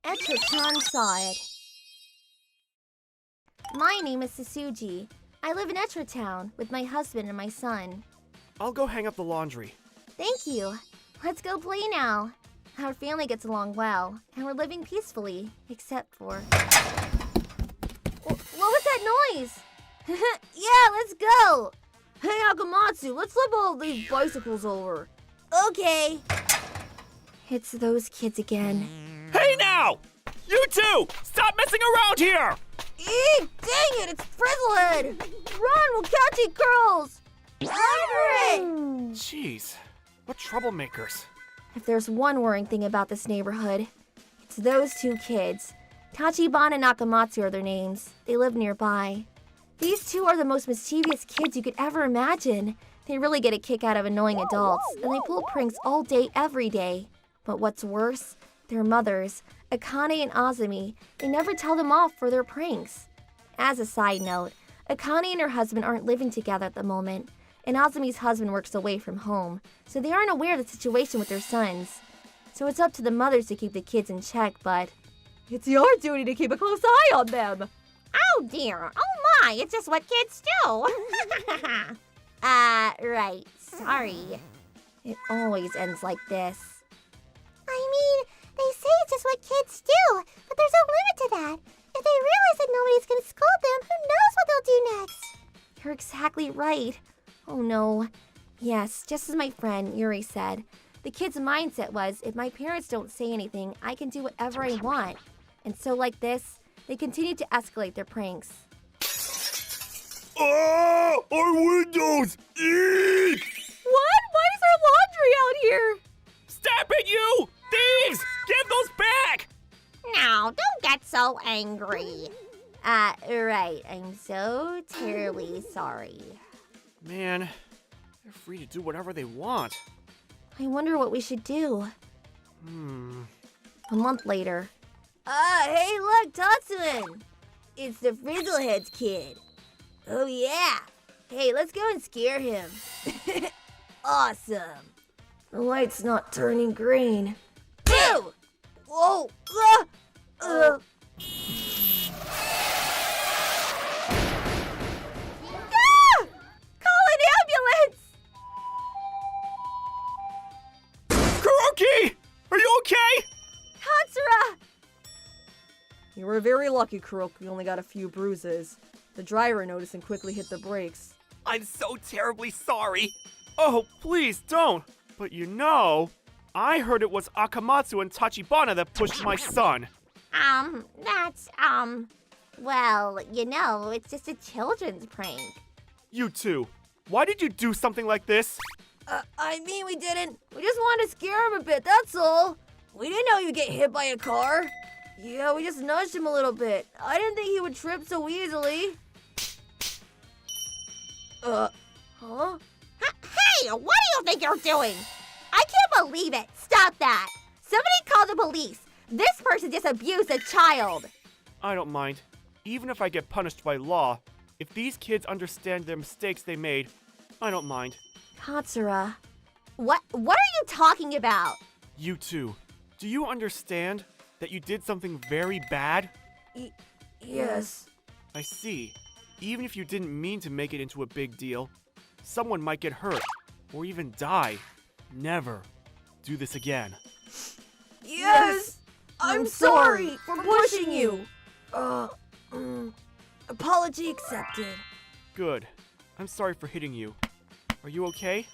Etra saw it. My name is Sasuji. I live in Etra Town with my husband and my son. I'll go hang up the laundry. Thank you. Let's go play now. Our family gets along well, and we're living peacefully, except for... What was that noise? Yeah, let's go! Hey, Akamatsu, let's flip all of these bicycles over. Okay. It's those kids again. Hey now! You two! Stop messing around here! Eek, dang it, it's Frizzlehead! Run, we'll catch you girls! Run for it! Jeez, what troublemakers. If there's one worrying thing about this neighborhood, it's those two kids. Tachibana and Nakamatsu are their names. They live nearby. These two are the most mischievous kids you could ever imagine. They really get a kick out of annoying adults, and they pull pranks all day, every day. But what's worse, their mothers, Akane and Azumi, they never tell them off for their pranks. As a side note, Akane and her husband aren't living together at the moment, and Azumi's husband works away from home, so they aren't aware of the situation with their sons. So it's up to the mothers to keep the kids in check, but it's your duty to keep a close eye on them. Oh dear, oh my, it's just what kids do. Right, sorry. It always ends like this. I mean, they say it's just what kids do, but there's a limit to that. If they realize that nobody's gonna scold them, who knows what they'll do next? You're exactly right. Oh no. Yes, just as my friend Yuri said, the kid's mindset was, if my parents don't say anything, I can do whatever I want. And so like this, they continue to escalate their pranks. Ah! Our windows! Eek! What? Why is there laundry out here? Stop it, you! Thieves! Give those back! Now, don't get so angry. Right. I'm so terribly sorry. Man, they're free to do whatever they want. I wonder what we should do. A month later. Hey look, Tatsuin! It's the Frizzleheads kid. Oh yeah. Hey, let's go and scare him. Awesome. The light's not turning green. Ew! Whoa! Ah! Call an ambulance! Kuroki! Are you okay? Katsura! You were very lucky, Kuroki. You only got a few bruises. The driver noticed and quickly hit the brakes. I'm so terribly sorry. Oh, please don't. But you know, I heard it was Akamatsu and Tachibana that pushed my son. Well, you know, it's just a children's prank. You two, why did you do something like this? I mean, we didn't. We just wanted to scare him a bit, that's all. We didn't know you'd get hit by a car. Yeah, we just nudged him a little bit. I didn't think he would trip so easily. Huh? Hey, what do you think you're doing? I can't believe it. Stop that. Somebody call the police. This person just abused a child. I don't mind. Even if I get punished by law, if these kids understand their mistakes they made, I don't mind. Katsura. What are you talking about? You two, do you understand that you did something very bad? Yes. I see. Even if you didn't mean to make it into a big deal, someone might get hurt or even die. Never do this again. Yes! I'm sorry for pushing you. Apology accepted. Good. I'm sorry for hitting you. Are you okay?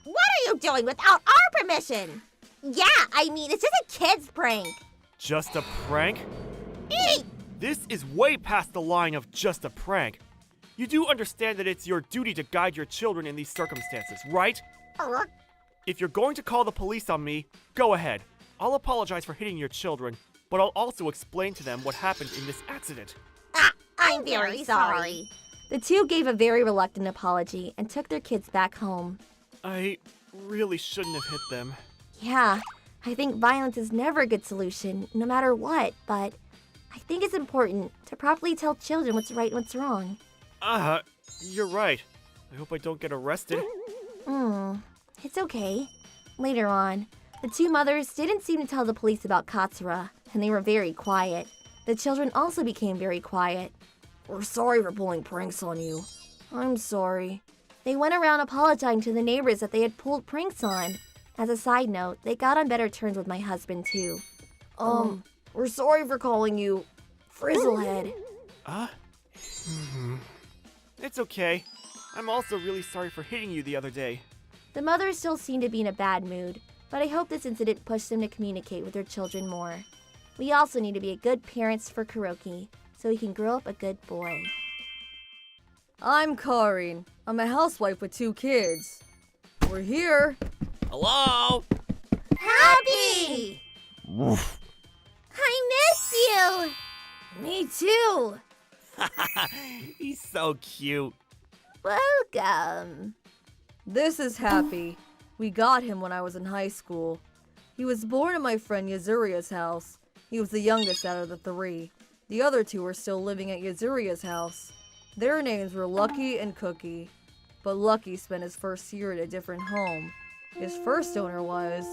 What are you doing without our permission? Yeah, I mean, it's just a kid's prank. Just a prank? Eek! This is way past the line of just a prank. You do understand that it's your duty to guide your children in these circumstances, right? If you're going to call the police on me, go ahead. I'll apologize for hitting your children, but I'll also explain to them what happened in this accident. I'm very sorry. The two gave a very reluctant apology and took their kids back home. I really shouldn't have hit them. Yeah, I think violence is never a good solution, no matter what, but I think it's important to properly tell children what's right and what's wrong. You're right. I hope I don't get arrested. It's okay. Later on, The two mothers didn't seem to tell the police about Katsura, and they were very quiet. The children also became very quiet. We're sorry for pulling pranks on you. I'm sorry. They went around apologizing to the neighbors that they had pulled pranks on. As a side note, they got on better terms with my husband too. We're sorry for calling you Frizzlehead. It's okay. I'm also really sorry for hitting you the other day. The mothers still seemed to be in a bad mood, but I hope this incident pushed them to communicate with their children more. We also need to be good parents for Kuroki, so he can grow up a good boy. I'm Karin. I'm a housewife with 2 kids. We're here. Hello? Happy! I miss you! Me too! He's so cute. Welcome. This is Happy. We got him when I was in high school. He was born in my friend Yuzuria's house. He was the youngest out of the 3. The other 2 are still living at Yuzuria's house. Their names were Lucky and Cookie. But Lucky spent his first year at a different home. His first owner was...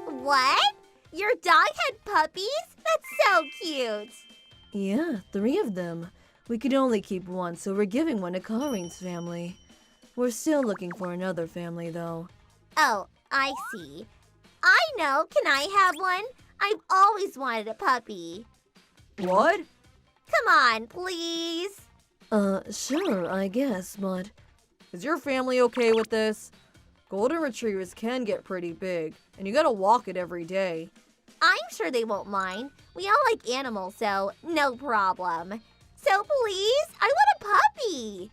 What? Your dog had puppies? That's so cute! Yeah, 3 of them. We could only keep 1, so we're giving one to Karin's family. We're still looking for another family, though. Oh, I see. I know. Can I have one? I've always wanted a puppy. What? Come on, please. Sure, I guess, but... Is your family okay with this? Golden Retrievers can get pretty big, and you gotta walk it every day. I'm sure they won't mind. We all like animals, so no problem. So please, I want a puppy.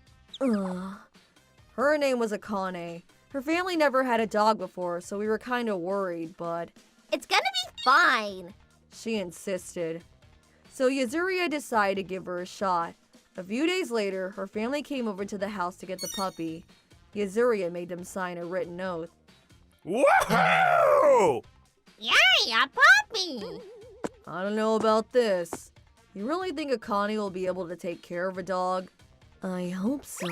Her name was Akane. Her family never had a dog before, so we were kinda worried, but... It's gonna be fine. She insisted. So Yuzuria decided to give her a shot. A few days later, her family came over to the house to get the puppy. Yuzuria made them sign a written oath. Woohoo! Yay, a puppy! I don't know about this. You really think Akane will be able to take care of a dog? I hope so.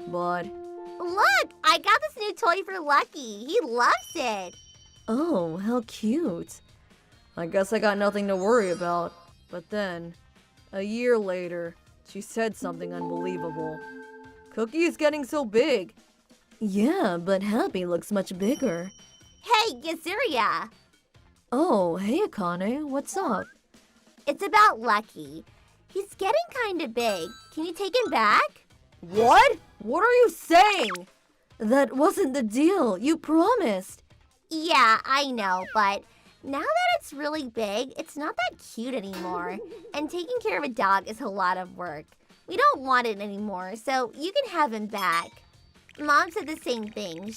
But... Look, I got this new toy for Lucky. He loves it. Oh, how cute. I guess I got nothing to worry about. But then, a year later, she said something unbelievable. Cookie's getting so big. Yeah, but Happy looks much bigger. Hey, Yuzuria. Oh, hey Akane, what's up? It's about Lucky. He's getting kind of big. Can you take him back? What? What are you saying? That wasn't the deal. You promised. Yeah, I know, but now that it's really big, it's not that cute anymore. And taking care of a dog is a lot of work. We don't want it anymore, so you can have him back. Mom said the same thing.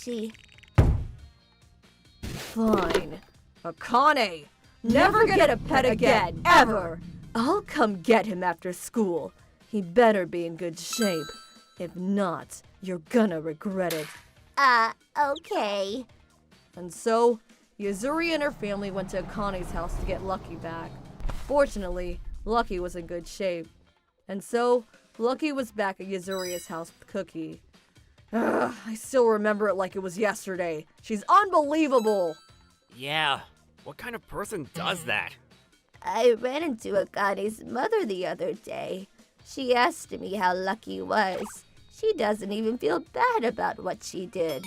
Fine. Akane, never get a pet again, ever. I'll come get him after school. He better be in good shape. If not, you're gonna regret it. Okay. And so, Yuzuri and her family went to Akane's house to get Lucky back. Fortunately, Lucky was in good shape. And so, Lucky was back at Yuzuri's house with Cookie. Ugh, I still remember it like it was yesterday. She's unbelievable! Yeah, what kind of person does that? I ran into Akane's mother the other day. She asked me how Lucky was. She doesn't even feel bad about what she did.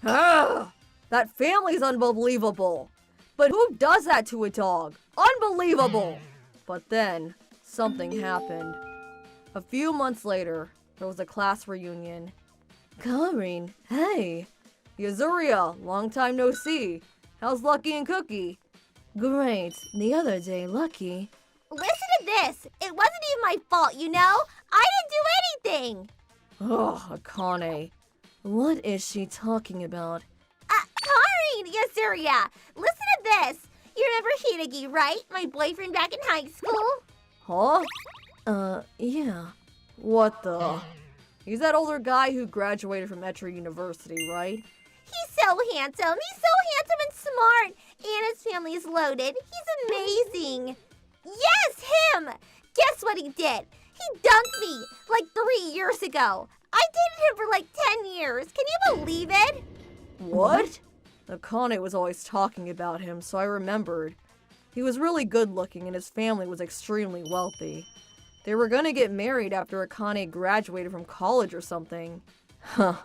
Ugh, that family's unbelievable. But who does that to a dog? Unbelievable! But then, something happened. A few months later, there was a class reunion. Karin, hey. Yuzuria, long time no see. How's Lucky and Cookie? Great. The other day, Lucky... Listen to this. It wasn't even my fault, you know? I didn't do anything. Oh, Akane. What is she talking about? Karin, Yuzuria, listen to this. You remember Hideki, right? My boyfriend back in high school? Huh? Yeah. What the... He's that older guy who graduated from Etra University, right? He's so handsome. He's so handsome and smart. And his family is loaded. He's amazing. Yes, him! Guess what he did? He dumped me like 3 years ago. I dated him for like 10 years. Can you believe it? What? Akane was always talking about him, so I remembered. He was really good looking and his family was extremely wealthy. They were gonna get married after Akane graduated from college or something. Huh.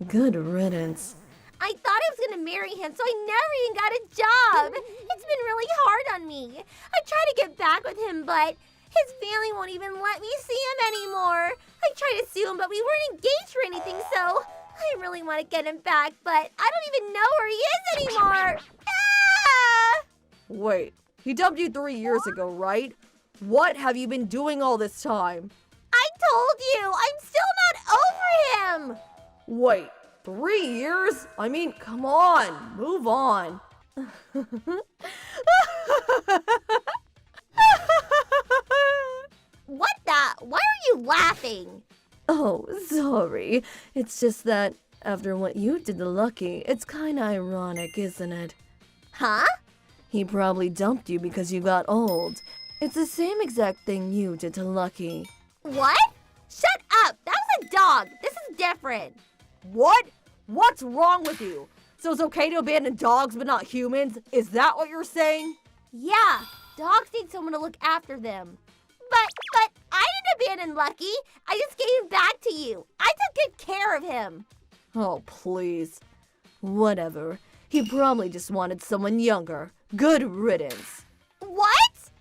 Good riddance. I thought I was gonna marry him, so I never even got a job. It's been really hard on me. I tried to get back with him, but his family won't even let me see him anymore. I tried to sue him, but we weren't engaged or anything, so I really want to get him back, but I don't even know where he is anymore. Ah! Wait, he dumped you 3 years ago, right? What have you been doing all this time? I told you, I'm still not over him. Wait, 3 years? I mean, come on, move on. What the? Why are you laughing? Oh, sorry. It's just that after what you did to Lucky, it's kinda ironic, isn't it? Huh? He probably dumped you because you got old. It's the same exact thing you did to Lucky. What? Shut up! That was a dog! This is different! What? What's wrong with you? So it's okay to abandon dogs but not humans? Is that what you're saying? Yeah, dogs need someone to look after them. But I didn't abandon Lucky. I just gave him back to you. I took good care of him. Oh, please. Whatever. He probably just wanted someone younger. Good riddance. What?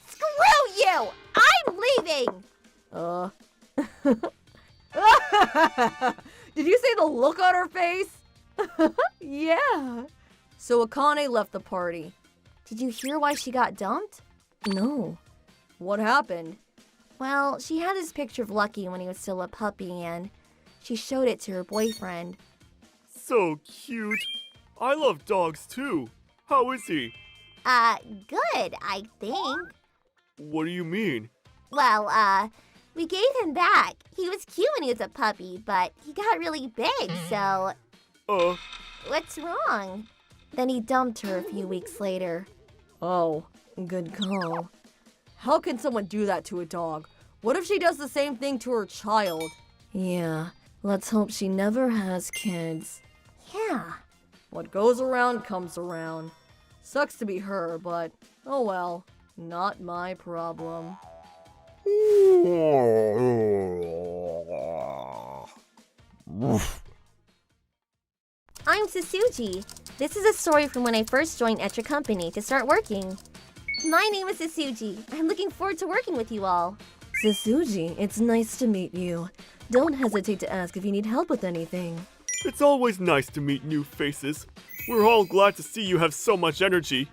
Screw you! I'm leaving! Did you see the look on her face? Yeah. So Akane left the party. Did you hear why she got dumped? No. What happened? Well, she had this picture of Lucky when he was still a puppy, and she showed it to her boyfriend. So cute. I love dogs too. How is he? Good, I think. What do you mean? Well, we gave him back. He was cute when he was a puppy, but he got really big, so what's wrong? Then he dumped her a few weeks later. Oh, good call. How can someone do that to a dog? What if she does the same thing to her child? Yeah, let's hope she never has kids. Yeah. What goes around comes around. Sucks to be her, but oh well, not my problem. I'm Sasuji. This is a story from when I first joined Etra Company to start working. My name is Sasuji. I'm looking forward to working with you all. Sasuji, it's nice to meet you. Don't hesitate to ask if you need help with anything. It's always nice to meet new faces. We're all glad to see you have so much energy.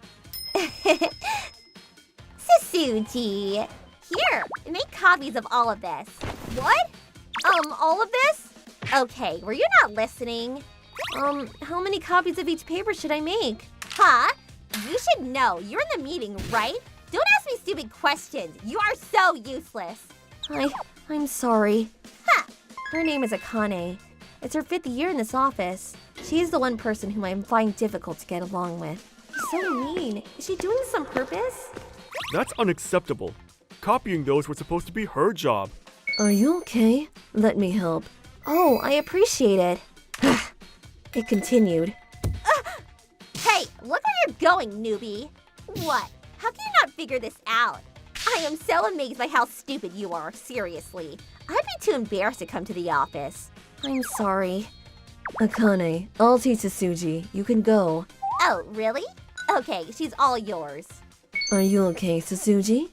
Sasuji. Here, make copies of all of this. What? All of this? Okay, were you not listening? How many copies of each paper should I make? Huh? You should know. You're in the meeting, right? Don't ask me stupid questions. You are so useless. I'm sorry. Huh. Her name is Akane. It's her 5th year in this office. She's the one person whom I find difficult to get along with. She's so mean. Is she doing this on purpose? That's unacceptable. Copying those were supposed to be her job. Are you okay? Let me help. Oh, I appreciate it. It continued. Hey, look where you're going, newbie. What? How can you not figure this out? I am so amazed by how stupid you are, seriously. I'd be too embarrassed to come to the office. I'm sorry. Akane, I'll teach Sasuji. You can go. Oh, really? Okay, she's all yours. Are you okay, Sasuji?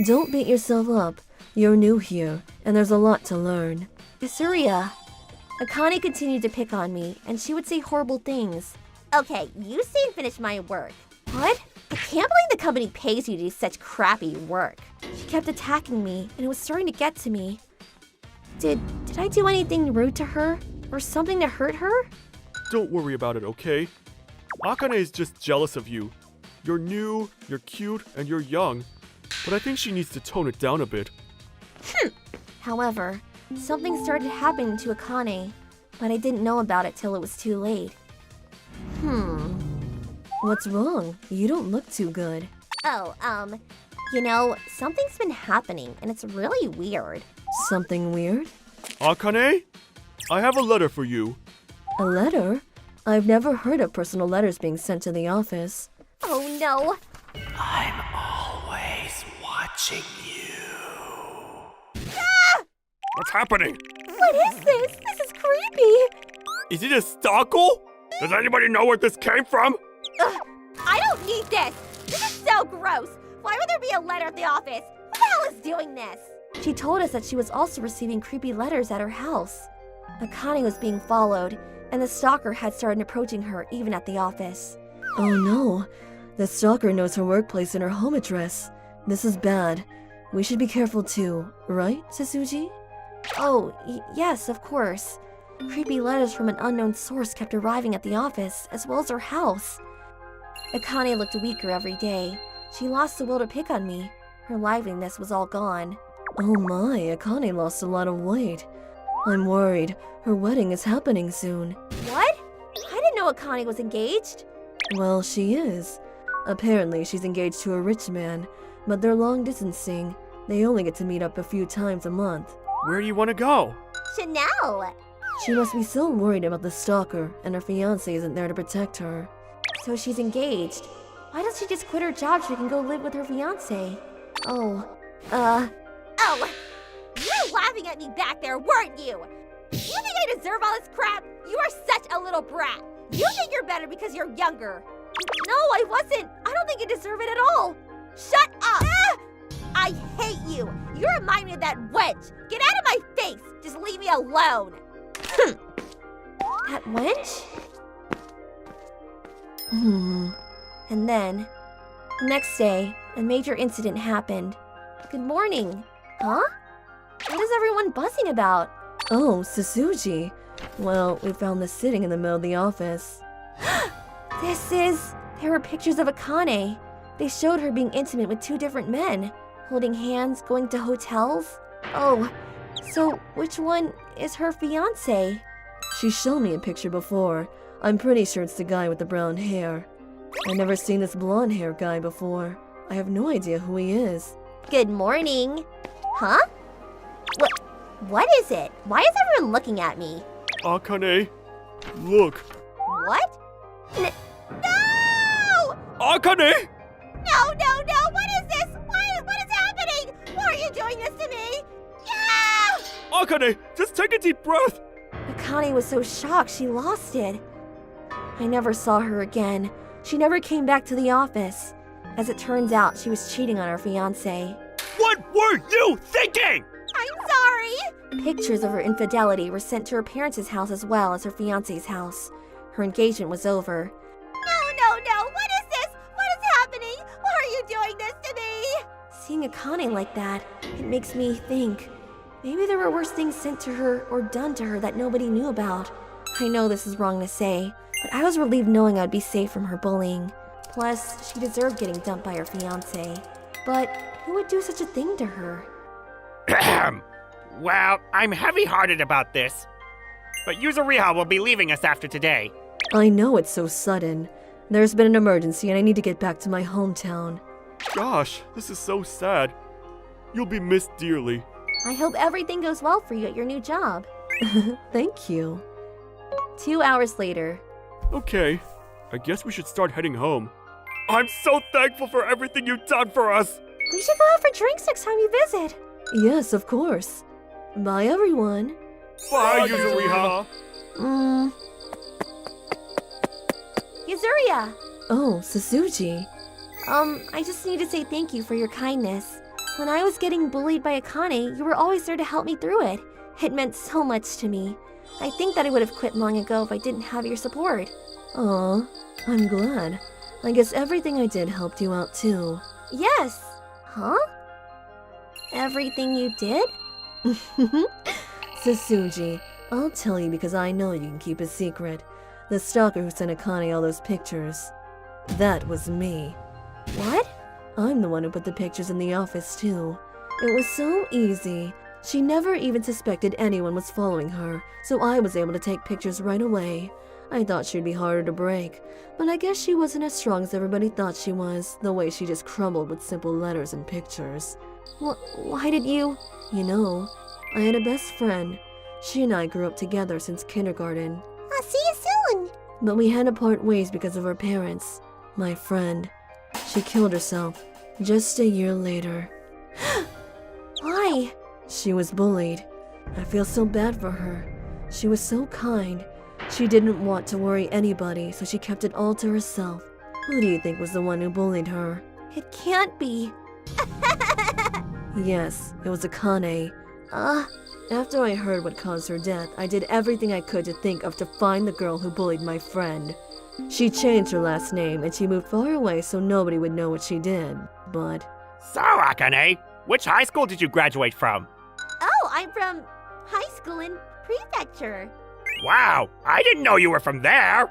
Don't beat yourself up. You're new here, and there's a lot to learn. Isuria. Akane continued to pick on me, and she would say horrible things. Okay, you stay and finish my work. What? I can't believe the company pays you to do such crappy work. She kept attacking me, and it was starting to get to me. Did I do anything rude to her? Or something to hurt her? Don't worry about it, okay? Akane is just jealous of you. You're new, you're cute, and you're young. But I think she needs to tone it down a bit. However, something started happening to Akane, but I didn't know about it till it was too late. What's wrong? You don't look too good. Oh, something's been happening, and it's really weird. Something weird? Akane? I have a letter for you. A letter? I've never heard of personal letters being sent to the office. Oh no. I'm always watching you. What's happening? What is this? This is creepy. Is it a stalker? Does anybody know where this came from? I don't need this. This is so gross. Why would there be a letter at the office? Who the hell is doing this? She told us that she was also receiving creepy letters at her house. Akane was being followed, and the stalker had started approaching her even at the office. Oh no, the stalker knows her workplace and her home address. This is bad. We should be careful too, right, Sasuji? Oh, yes, of course. Creepy letters from an unknown source kept arriving at the office, as well as her house. Akane looked weaker every day. She lost the will to pick on me. Her liveliness was all gone. Oh my, Akane lost a lot of weight. I'm worried. Her wedding is happening soon. What? I didn't know Akane was engaged. Well, she is. Apparently, she's engaged to a rich man, but they're long distancing. They only get to meet up a few times a month. Where do you want to go? Chanel. She must be so worried about the stalker, and her fiancé isn't there to protect her. So she's engaged. Why doesn't she just quit her job so she can go live with her fiancé? Oh, you were laughing at me back there, weren't you? You think I deserve all this crap? You are such a little brat. You think you're better because you're younger. No, I wasn't. I don't think you deserve it at all. Shut up! I hate you. You remind me of that wench. Get out of my face. Just leave me alone. That wench? And then, the next day, a major incident happened. Good morning. Huh? What is everyone buzzing about? Oh, Sasuji. Well, we found this sitting in the middle of the office. There were pictures of Akane. They showed her being intimate with two different men, holding hands, going to hotels. Oh, so which one is her fiancé? She's shown me a picture before. I'm pretty sure it's the guy with the brown hair. I've never seen this blonde hair guy before. I have no idea who he is. Good morning. Huh? What is it? Why is everyone looking at me? Akane, look. What? No! Akane! No! What is this? What is happening? Why are you doing this to me? No! Akane, just take a deep breath. Akane was so shocked she lost it. I never saw her again. She never came back to the office. As it turns out, she was cheating on her fiancé. What were you thinking? I'm sorry. Pictures of her infidelity were sent to her parents' house as well as her fiancé's house. Her engagement was over. No. What is this? What is happening? Why are you doing this to me? Seeing Akane like that, it makes me think. Maybe there were worse things sent to her or done to her that nobody knew about. I know this is wrong to say, but I was relieved knowing I'd be safe from her bullying. Plus, she deserved getting dumped by her fiancé. But who would do such a thing to her? Well, I'm heavy-hearted about this. But Yuzuriha will be leaving us after today. I know it's so sudden. There's been an emergency and I need to get back to my hometown. Gosh, this is so sad. You'll be missed dearly. I hope everything goes well for you at your new job. Thank you. 2 hours later. Okay, I guess we should start heading home. I'm so thankful for everything you've done for us. We should go out for drinks next time you visit. Yes, of course. Bye, everyone. Bye, Yuzuriha. Yuzuria! Oh, Sasuji. I just need to say thank you for your kindness. When I was getting bullied by Akane, you were always there to help me through it. It meant so much to me. I think that I would have quit long ago if I didn't have your support. Aw, I'm glad. I guess everything I did helped you out too. Yes! Huh? Everything you did? Sasuji, I'll tell you because I know you can keep a secret. The stalker who sent Akane all those pictures. That was me. What? I'm the one who put the pictures in the office too. It was so easy. She never even suspected anyone was following her, so I was able to take pictures right away. I thought she'd be harder to break, but I guess she wasn't as strong as everybody thought she was, the way she just crumbled with simple letters and pictures. Why did you? You know, I had a best friend. She and I grew up together since kindergarten. I'll see you soon. But we had to part ways because of our parents. My friend, she killed herself just a year later. Why? She was bullied. I feel so bad for her. She was so kind. She didn't want to worry anybody, so she kept it all to herself. Who do you think was the one who bullied her? It can't be. Yes, it was Akane. After I heard what caused her death, I did everything I could to think of to find the girl who bullied my friend. She changed her last name and she moved far away so nobody would know what she did. But So, Akane, which high school did you graduate from? Oh, I'm from high school in prefecture. Wow, I didn't know you were from there.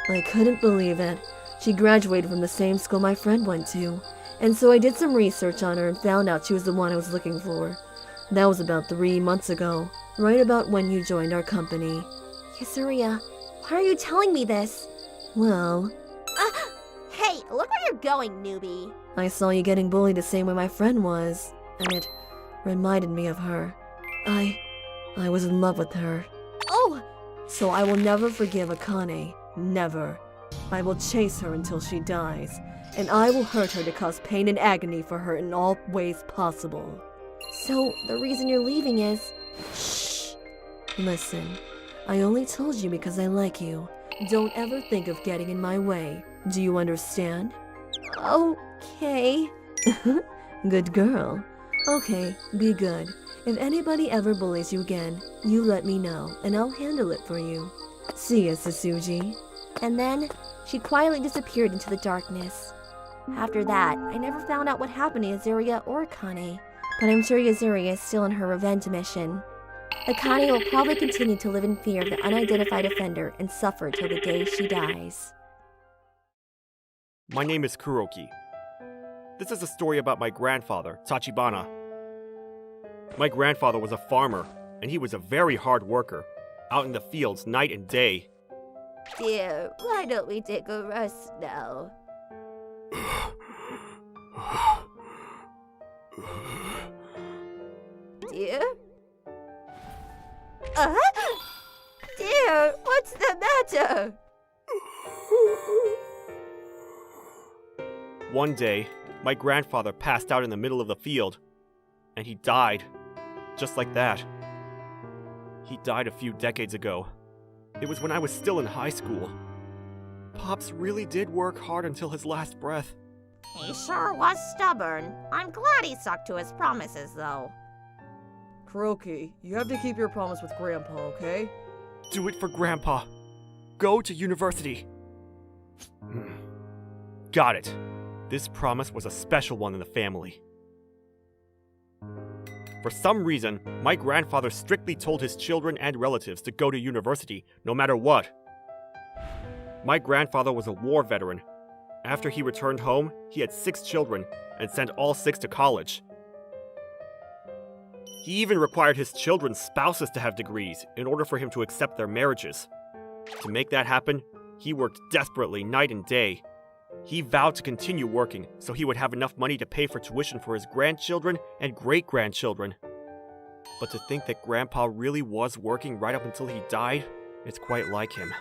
I couldn't believe it. She graduated from the same school my friend went to. And so I did some research on her and found out she was the one I was looking for. That was about 3 months ago, right about when you joined our company. Yasuria, why are you telling me this? Well, Hey, look where you're going, newbie. I saw you getting bullied the same way my friend was, and it reminded me of her. I was in love with her. Oh, So I will never forgive Akane. Never. I will chase her until she dies, and I will hurt her to cause pain and agony for her in all ways possible. so the reason you're leaving is... Shh. Listen, I only told you because I like you. Don't ever think of getting in my way. Do you understand? Okay. Good girl. Okay, be good. If anybody ever bullies you again, you let me know, and I'll handle it for you. See ya, Sasuji. And then she quietly disappeared into the darkness. After that, I never found out what happened to Yasuria or Akane, but I'm sure Yasuria is still on her revenge mission. Akane will probably continue to live in fear of the unidentified offender and suffer till the day she dies. My name is Kuroki. This is a story about my grandfather, Tachibana. My grandfather was a farmer, and he was a very hard worker, out in the fields night and day. Dear, why don't we take a rest now? Dear? Dear, what's the matter? One day, my grandfather passed out in the middle of the field, and he died. Just like that. He died a few decades ago. It was when I was still in high school. Pops really did work hard until his last breath. He sure was stubborn. I'm glad he stuck to his promises, though. Kuroki, you have to keep your promise with Grandpa, okay? Do it for Grandpa. Go to university. Got it. This promise was a special one in the family. For some reason, my grandfather strictly told his children and relatives to go to university, no matter what. My grandfather was a war veteran. After he returned home, he had 6 children and sent all 6 to college. He even required his children's spouses to have degrees in order for him to accept their marriages. To make that happen, he worked desperately night and day. He vowed to continue working so he would have enough money to pay for tuition for his grandchildren and great-grandchildren. But to think that Grandpa really was working right up until he died, it's quite like him.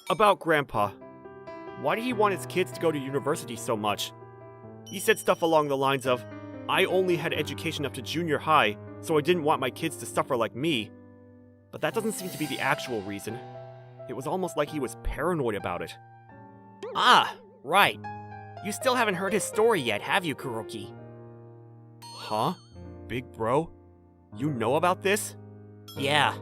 About Grandpa. Why did he want his kids to go to university so much? He said stuff along the lines of, I only had education up to junior high, so I didn't want my kids to suffer like me. But that doesn't seem to be the actual reason. It was almost like he was paranoid about it. Ah, right. You still haven't heard his story yet, have you, Kuroki? Huh? Big bro? You know about this? Yeah.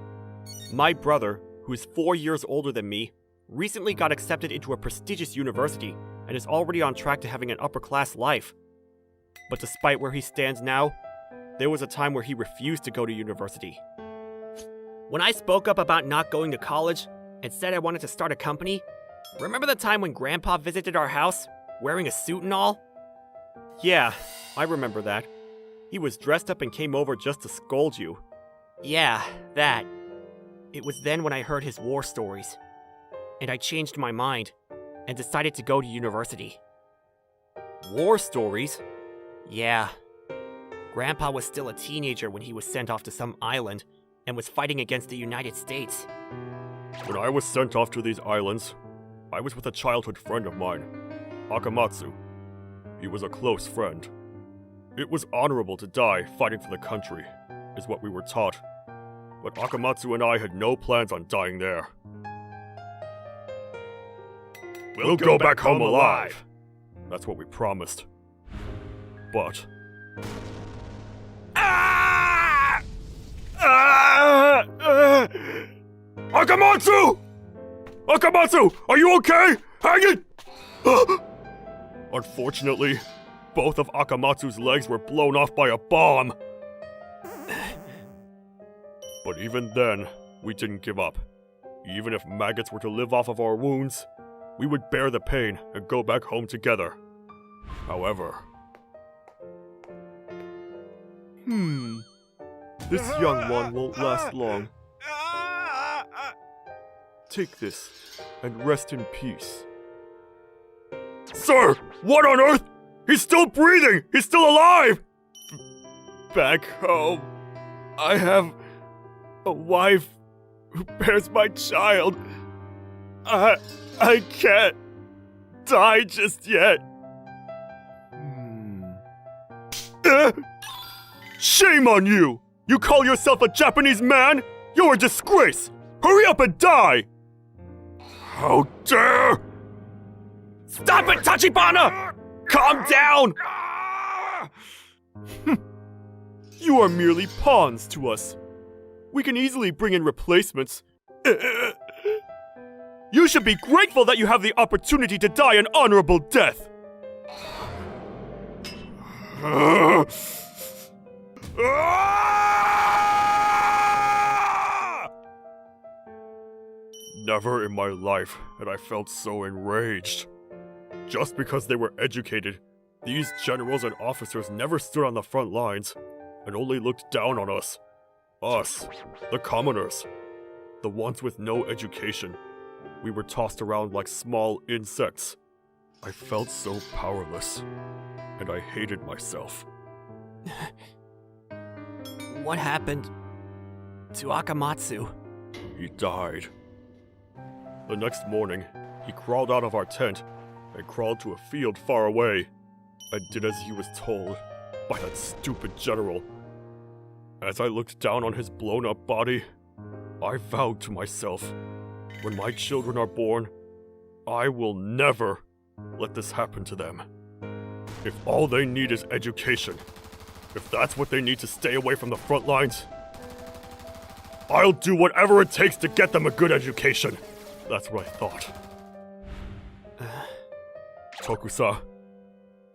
My brother, who is 4 years older than me, recently got accepted into a prestigious university and is already on track to having an upper-class life. But despite where he stands now, there was a time where he refused to go to university. When I spoke up about not going to college and said I wanted to start a company, remember the time when Grandpa visited our house, wearing a suit and all? Yeah, I remember that. He was dressed up and came over just to scold you. Yeah, that. It was then when I heard his war stories. And I changed my mind and decided to go to university. War stories? Yeah. Grandpa was still a teenager when he was sent off to some island, and was fighting against the United States. When I was sent off to these islands, I was with a childhood friend of mine, Akamatsu. He was a close friend. It was honorable to die fighting for the country, is what we were taught. But Akamatsu and I had no plans on dying there. We'll go back home alive. That's what we promised. But... Akamatsu! Akamatsu! Are you okay? Hang it! Unfortunately, both of Akamatsu's legs were blown off by a bomb. But even then, we didn't give up. Even if maggots were to live off of our wounds, we would bear the pain and go back home together. However... This young one won't last long. Take this, and rest in peace. Sir! What on earth? He's still breathing! He's still alive! Back home, I have a wife who bears my child. I can't die just yet. Shame on you! You call yourself a Japanese man? You're a disgrace! Hurry up and die! How dare! Stop it, Tachibana! Calm down! You are merely pawns to us. We can easily bring in replacements. You should be grateful that you have the opportunity to die an honorable death. Never in my life had I felt so enraged. Just because they were educated, these generals and officers never stood on the front lines and only looked down on us. Us, the commoners, the ones with no education. We were tossed around like small insects. I felt so powerless, and I hated myself. What happened to Akamatsu? He died. The next morning, he crawled out of our tent and crawled to a field far away and did as he was told by that stupid general. As I looked down on his blown-up body, I vowed to myself, when my children are born, I will never let this happen to them. If all they need is education, if that's what they need to stay away from the front lines, I'll do whatever it takes to get them a good education. That's what I thought. Tokusa,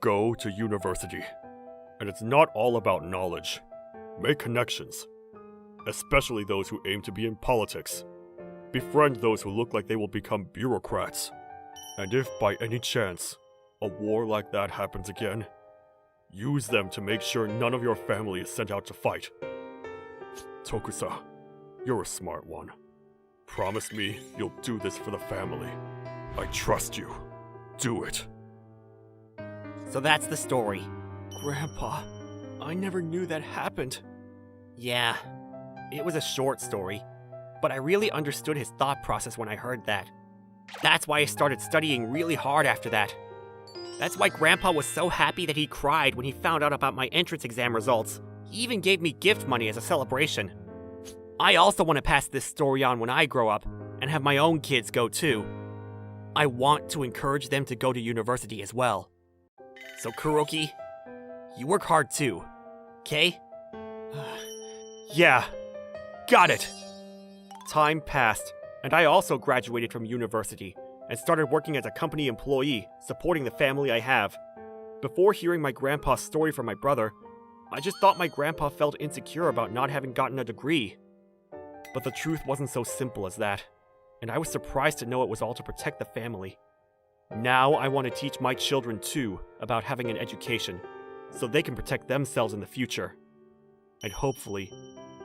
go to university. And it's not all about knowledge. Make connections, especially those who aim to be in politics. Befriend those who look like they will become bureaucrats. And if by any chance a war like that happens again, use them to make sure none of your family is sent out to fight. Tokusa, you're a smart one. Promise me you'll do this for the family. I trust you. Do it. So that's the story. Grandpa, I never knew that happened. Yeah, it was a short story, but I really understood his thought process when I heard that. That's why I started studying really hard after that. That's why Grandpa was so happy that he cried when he found out about my entrance exam results. He even gave me gift money as a celebration. I also want to pass this story on when I grow up and have my own kids go too. I want to encourage them to go to university as well. So Kuroki, you work hard too, okay? Yeah, got it. Time passed, and I also graduated from university and started working as a company employee, supporting the family I have. Before hearing my grandpa's story from my brother, I just thought my grandpa felt insecure about not having gotten a degree. But the truth wasn't so simple as that, and I was surprised to know it was all to protect the family. Now I want to teach my children too about having an education, so they can protect themselves in the future. And hopefully,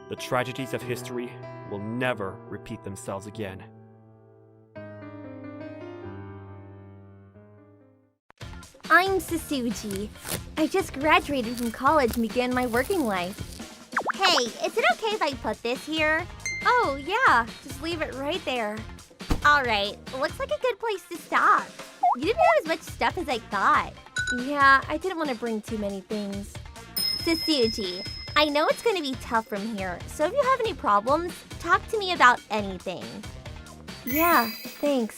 the tragedies of history will never repeat themselves again. I'm Sasuji. I just graduated from college and began my working life. Hey, is it okay if I put this here? Oh, yeah. Just leave it right there. Alright, looks like a good place to stop. You didn't have as much stuff as I thought. Yeah, I didn't want to bring too many things. Sasuji, I know it's going to be tough from here, so if you have any problems, talk to me about anything. Yeah, thanks.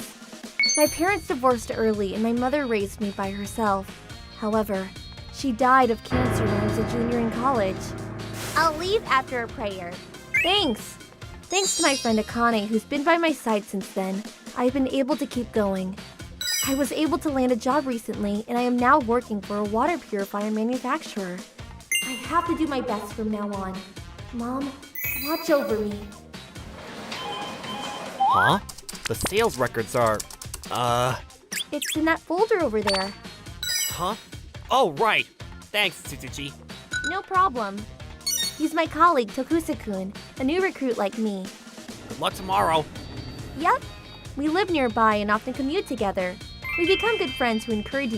My parents divorced early and my mother raised me by herself. However, she died of cancer when I was a junior in college. I'll leave after a prayer. Thanks! Thanks to my friend Akane, who's been by my side since then, I've been able to keep going. I was able to land a job recently, and I am now working for a water purifier manufacturer. I have to do my best from now on. Mom, watch over me. Huh? The sales records are, It's in that folder over there. huh? Oh, right. Thanks, Tsutsuchi. No problem. He's my colleague, Tokusa-kun, a new recruit like me. Good luck tomorrow. Yep. We live nearby and often commute together. We become good friends who encourage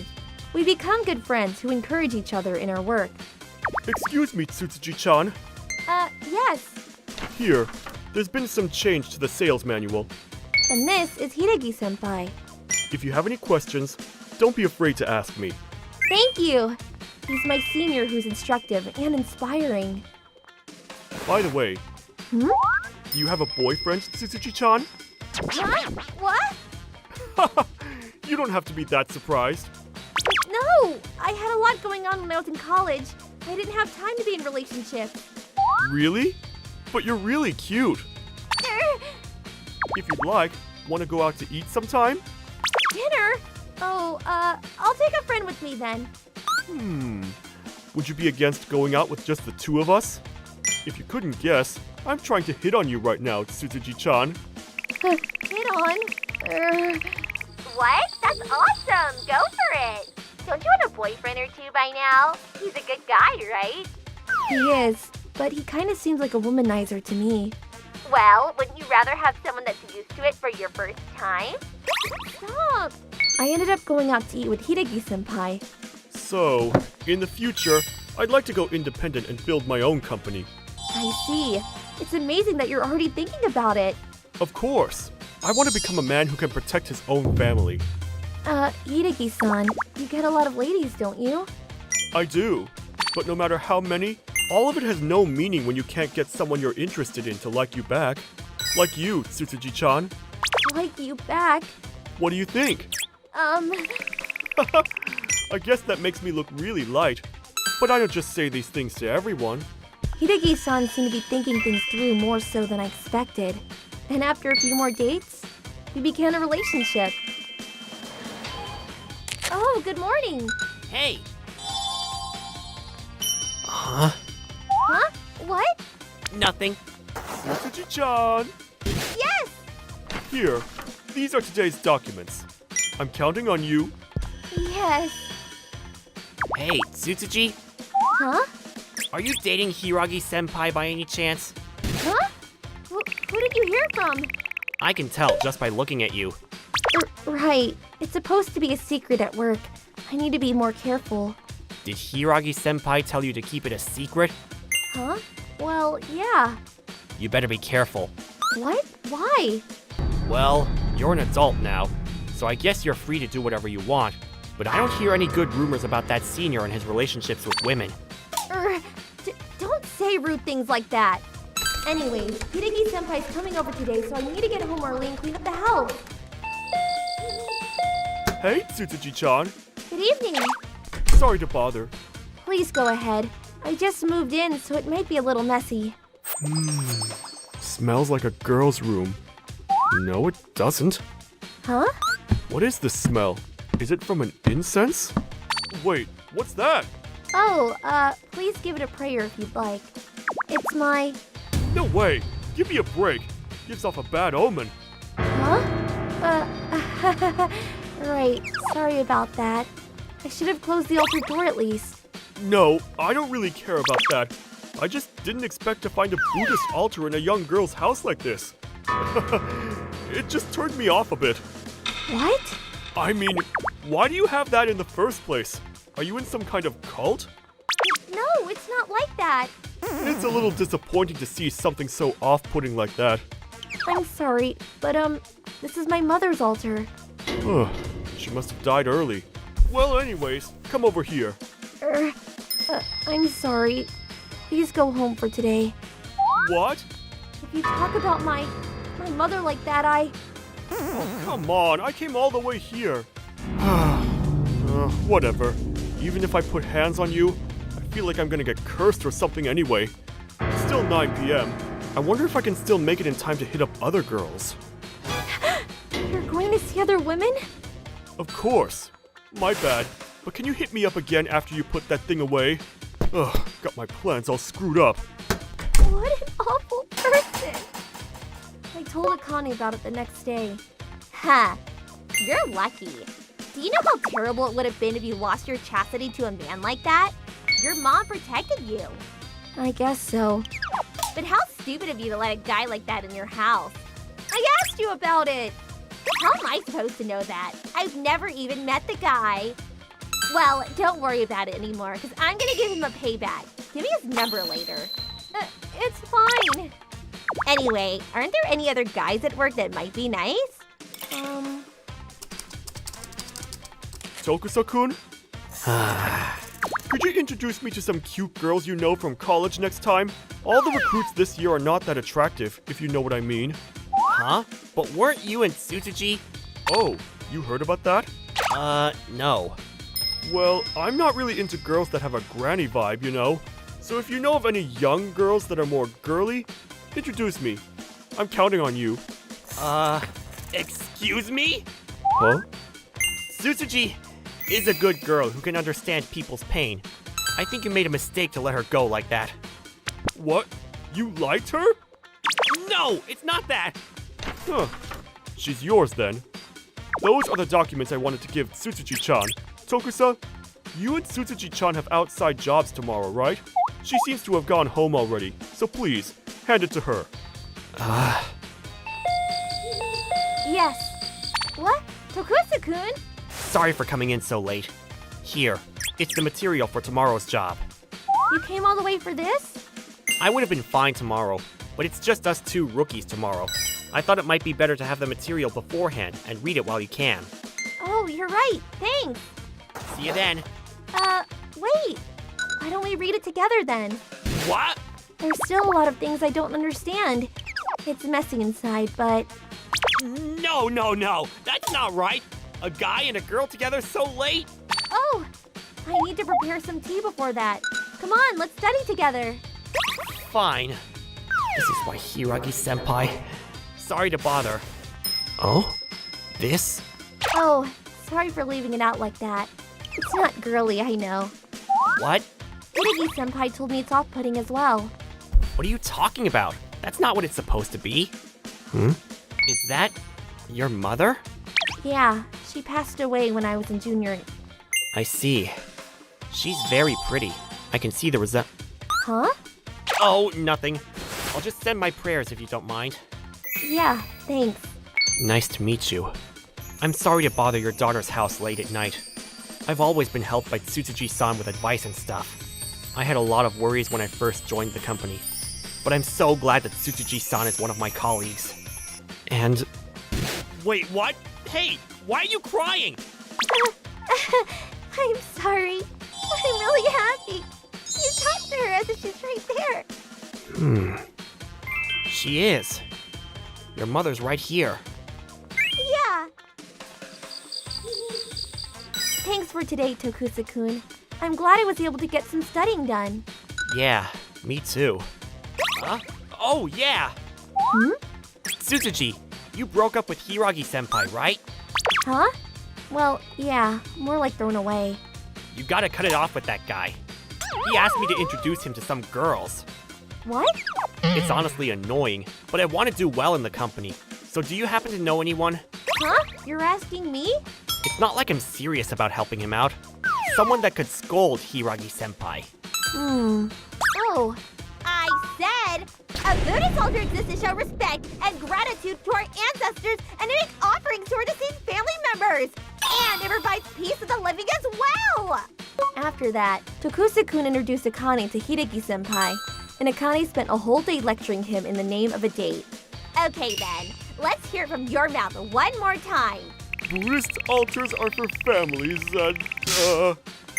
each other in our work. Excuse me, Tsutsuji-chan. Yes. Here, there's been some change to the sales manual. And this is Hideki-senpai. If you have any questions, don't be afraid to ask me. Thank you. He's my senior who's instructive and inspiring. By the way, Hmm? do you have a boyfriend, Tsutsuji-chan? Huh? What? You don't have to be that surprised. No! I had a lot going on when I was in college. I didn't have time to be in relationships. Really? But you're really cute. If you'd like, want to go out to eat sometime? Dinner? Oh, I'll take a friend with me then. Would you be against going out with just the two of us? If you couldn't guess, I'm trying to hit on you right now, Tsutsuji-chan. Hit on? What? That's awesome! Go for it! Don't you have a boyfriend or two by now? He's a good guy, right? He is, but he kind of seems like a womanizer to me. Well, wouldn't you rather have someone that's used to it for your first time? Stop! I ended up going out to eat with Hideki-senpai. So, in the future, I'd like to go independent and build my own company. I see. It's amazing that you're already thinking about it. Of course. I want to become a man who can protect his own family. Hideki-san, you get a lot of ladies, don't you? I do. But no matter how many, all of it has no meaning when you can't get someone you're interested in to like you back. Like you, Tsutsuji-chan. Like you back. What do you think? I guess that makes me look really light. But I don't just say these things to everyone. Hideki-san seemed to be thinking things through more so than I expected. And after a few more dates, we began a relationship. Oh, good morning. Hey. Huh? Huh? What? Nothing. Tsutsuji-chan! Yes! Here, these are today's documents. I'm counting on you. Yes. Hey, Tsutsuji. Huh? Are you dating Hiragi-senpai by any chance? Huh? Who did you hear from? I can tell just by looking at you. Right. It's supposed to be a secret at work. I need to be more careful. Did Hiragi-senpai tell you to keep it a secret? Huh? Well, yeah. You better be careful. What? Why? Well, you're an adult now, so I guess you're free to do whatever you want. But I don't hear any good rumors about that senior and his relationships with women. Don't say rude things like that. Anyways, Hideki-senpai's coming over today, so I need to get home early and clean up the house. Hey, Tsutsuji-chan. Good evening. Sorry to bother. Please go ahead. I just moved in, so it might be a little messy. Smells like a girl's room. No, it doesn't. Huh? What is this smell? Is it from an incense? Wait, what's that? Oh, please give it a prayer if you'd like. It's my... No way. Give me a break. Gives off a bad omen. Huh? Right. Sorry about that. I should have closed the altar door at least. No, I don't really care about that. I just didn't expect to find a Buddhist altar in a young girl's house like this. It just turned me off a bit. What? I mean, why do you have that in the first place? Are you in some kind of cult? No, it's not like that. It's a little disappointing to see something so off-putting like that. I'm sorry, but this is my mother's altar. She must have died early. Well, anyways, come over here. I'm sorry. Please go home for today. What? If you talk about my mother like that, Come on, I came all the way here. Whatever. Even if I put hands on you, I feel like I'm gonna get cursed or something anyway. It's still 9 p.m. I wonder if I can still make it in time to hit up other girls. You're going to see other women? Of course. My bad. But can you hit me up again after you put that thing away? Got my plans all screwed up. What an awful person. I told Akane about it the next day. Ha! You're lucky. Do you know how terrible it would have been if you lost your chastity to a man like that? Your mom protected you. I guess so. But how stupid of you to let a guy like that in your house. I asked you about it. How am I supposed to know that? I've never even met the guy. Well, don't worry about it anymore, because I'm gonna give him a payback. Give me his number later. It's fine. Anyway, aren't there any other guys at work that might be nice? Tokusa-kun? Could you introduce me to some cute girls you know from college next time? All the recruits this year are not that attractive, if you know what I mean. Huh? But weren't you and Tsutsuji? Oh, you heard about that? No. Well, I'm not really into girls that have a granny vibe, you know? So if you know of any young girls that are more girly, introduce me. I'm counting on you. Excuse me? Huh? Tsutsuji is a good girl who can understand people's pain. I think you made a mistake to let her go like that. What? You liked her? No, it's not that! Huh. She's yours then. Those are the documents I wanted to give Tsutsuji-chan. Tokusa, you and Tsutsuji-chan have outside jobs tomorrow, right? She seems to have gone home already, so please, hand it to her. Yes. What? Tokusa-kun? Sorry for coming in so late. Here, it's the material for tomorrow's job. You came all the way for this? I would have been fine tomorrow, but it's just us two rookies tomorrow. I thought it might be better to have the material beforehand and read it while you can. Oh, you're right. Thanks. See you then. Wait. Why don't we read it together then? What? There's still a lot of things I don't understand. It's messy inside, but... No, that's not right. A guy and a girl together so late? Oh, I need to prepare some tea before that. Come on, let's study together. Fine. This is why Hiragi-senpai. Sorry to bother. Oh? This? Oh, sorry for leaving it out like that. It's not girly, I know. What? Hiragi-senpai told me it's off-putting as well. What are you talking about? That's not what it's supposed to be. Is that your mother? Yeah, she passed away when I was in junior... I see. She's very pretty. I can see the Huh? Oh, nothing. I'll just send my prayers if you don't mind. Yeah, thanks. Nice to meet you. I'm sorry to bother your daughter's house late at night. I've always been helped by Tsutsuji-san with advice and stuff. I had a lot of worries when I first joined the company, but I'm so glad that Tsutsuji-san is one of my colleagues. And... Wait, what? Hey, why are you crying? I'm sorry. I'm really happy. You talked to her as if she's right there. She is. Your mother's right here. Yeah. Thanks for today, Tokusa-kun. I'm glad I was able to get some studying done. Yeah, me too. Huh? Oh, yeah! Tsutsuji, you broke up with Hiragi-senpai, right? Huh? Well, yeah, more like thrown away. You gotta cut it off with that guy. He asked me to introduce him to some girls. What? It's honestly annoying, but I want to do well in the company. So do you happen to know anyone? Huh? You're asking me? It's not like I'm serious about helping him out. Someone that could scold Hiragi-senpai. Oh. I said, a Buddhist altar exists to show respect and gratitude to our ancestors and to make offerings to our deceased family members. And it provides peace to the living as well. After that, Tokusa-kun introduced Akane to Hideki-senpai. and Akane spent a whole day lecturing him in the name of a date. Okay then, let's hear it from your mouth one more time. Buddhist altars are for families and,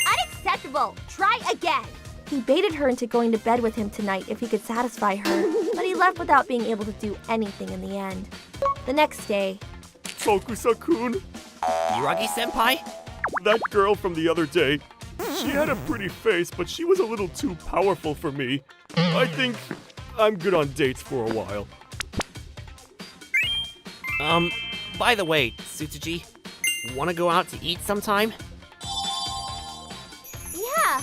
Unacceptable! Try again! He baited her into going to bed with him tonight if he could satisfy her, but he left without being able to do anything in the end. The next day, Tokusa-kun, Yuragi-senpai? that girl from the other day, she had a pretty face, but she was a little too powerful for me. I think I'm good on dates for a while. By the way, Tsutsuji, wanna go out to eat sometime? Yeah.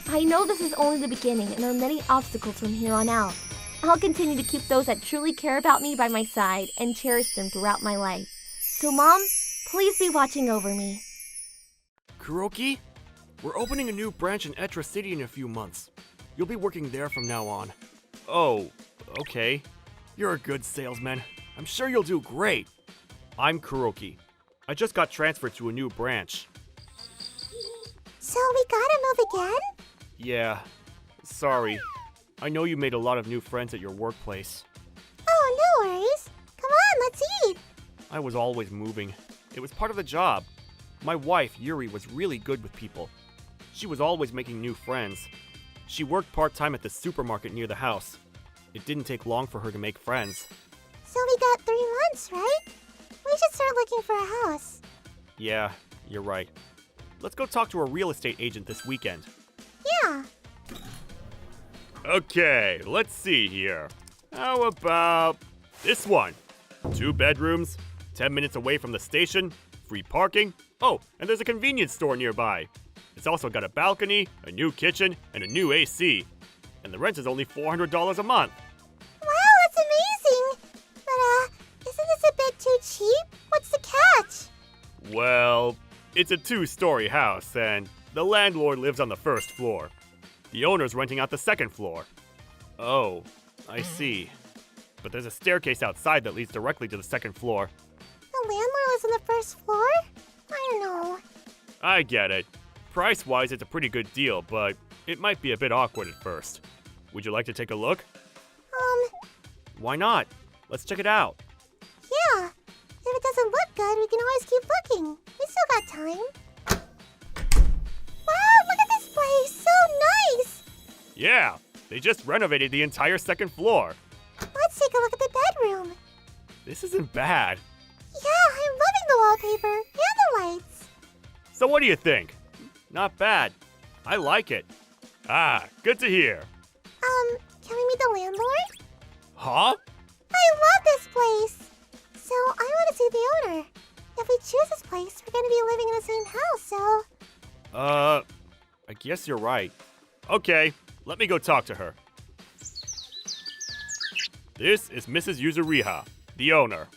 I know this is only the beginning and there are many obstacles from here on out. I'll continue to keep those that truly care about me by my side and cherish them throughout my life. So Mom, please be watching over me. Kuroki, we're opening a new branch in Etra City in a few months. You'll be working there from now on. Oh, okay. You're a good salesman. I'm sure you'll do great. I'm Kuroki. I just got transferred to a new branch. So we gotta move again? Yeah, sorry. I know you made a lot of new friends at your workplace. Oh, no worries. Come on, let's eat. I was always moving. It was part of the job. My wife, Yuri, was really good with people. She was always making new friends. She worked part-time at the supermarket near the house. It didn't take long for her to make friends. So we got 3 months, right? We should start looking for a house. Yeah, you're right. Let's go talk to a real estate agent this weekend. Yeah. Okay, let's see here. How about this one? 2 bedrooms, 10 minutes away from the station, free parking. Oh, and there's a convenience store nearby. It's also got a balcony, a new kitchen, and a new AC. And the rent is only $400 a month. Wow, that's amazing. But, isn't this a bit too cheap? What's the catch? Well, it's a 2-story house, and the landlord lives on the 1st floor. The owner's renting out the 2nd floor. Oh, I see. But there's a staircase outside that leads directly to the 2nd floor. The landlord lives on the 1st floor? I don't know. I get it. Price-wise, it's a pretty good deal, but it might be a bit awkward at first. Would you like to take a look? Why not? Let's check it out. Yeah. If it doesn't look good, we can always keep looking. We still got time. Wow, look at this place. So nice. Yeah, they just renovated the entire 2nd floor. Let's take a look at the bedroom. This isn't bad. Yeah, I'm loving the wallpaper and the lights. So what do you think? Not bad. I like it. Ah, good to hear. Can we meet the landlord? Huh? I love this place. So I want to see the owner. If we choose this place, we're going to be living in the same house, so... I guess you're right. Okay, let me go talk to her. This is Mrs. Yuzuriha, the owner.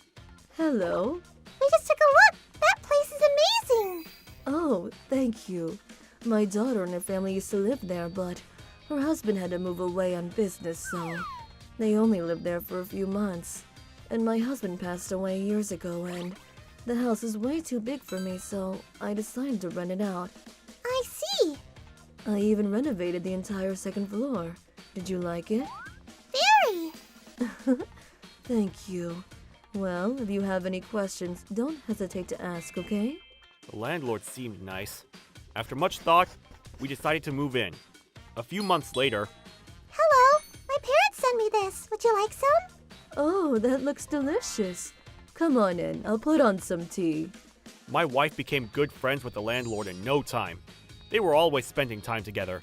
Hello? We just took a look. That place is amazing. Oh, thank you. My daughter and her family used to live there, but her husband had to move away on business, so they only lived there for a few months. And my husband passed away years ago, and the house is way too big for me, so I decided to rent it out. I see. I even renovated the entire 2nd floor. Did you like it? Very. Thank you. Well, if you have any questions, don't hesitate to ask, okay? The landlord seemed nice. After much thought, we decided to move in. A few months later, Hello. My parents sent me this. Would you like some? Oh, that looks delicious. Come on in, I'll put on some tea. my wife became good friends with the landlord in no time. They were always spending time together.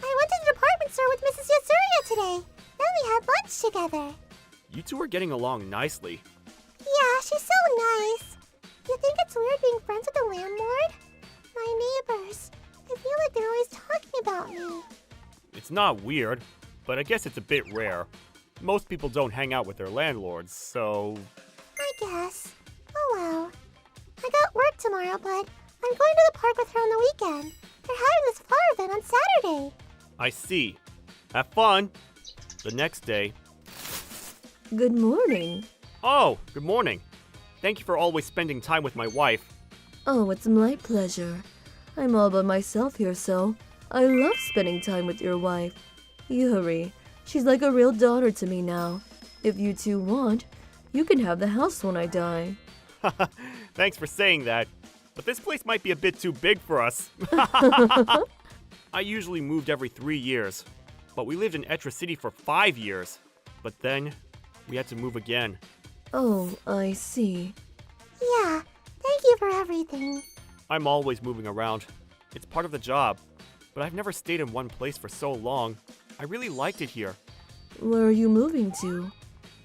I went to the department store with Mrs. Yasuria today. Then we had lunch together. You two are getting along nicely. Yeah, she's so nice. You think it's weird being friends with the landlord? My neighbors. I feel like they're always talking about me. It's not weird, but I guess it's a bit rare. Most people don't hang out with their landlords, so... I guess. Oh well. I got work tomorrow, but I'm going to the park with her on the weekend. They're having this flower event on Saturday. I see. Have fun. The next day... Good morning. Oh, good morning. Thank you for always spending time with my wife. Oh, it's my pleasure. I'm all by myself here, so I love spending time with your wife. Yuri, she's like a real daughter to me now. If you two want, you can have the house when I die. Thanks for saying that. But this place might be a bit too big for us. I usually moved every 3 years, but we lived in Etra City for 5 years. But then, we had to move again. Oh, I see. Yeah, thank you for everything. I'm always moving around. It's part of the job. But I've never stayed in one place for so long. I really liked it here. Where are you moving to?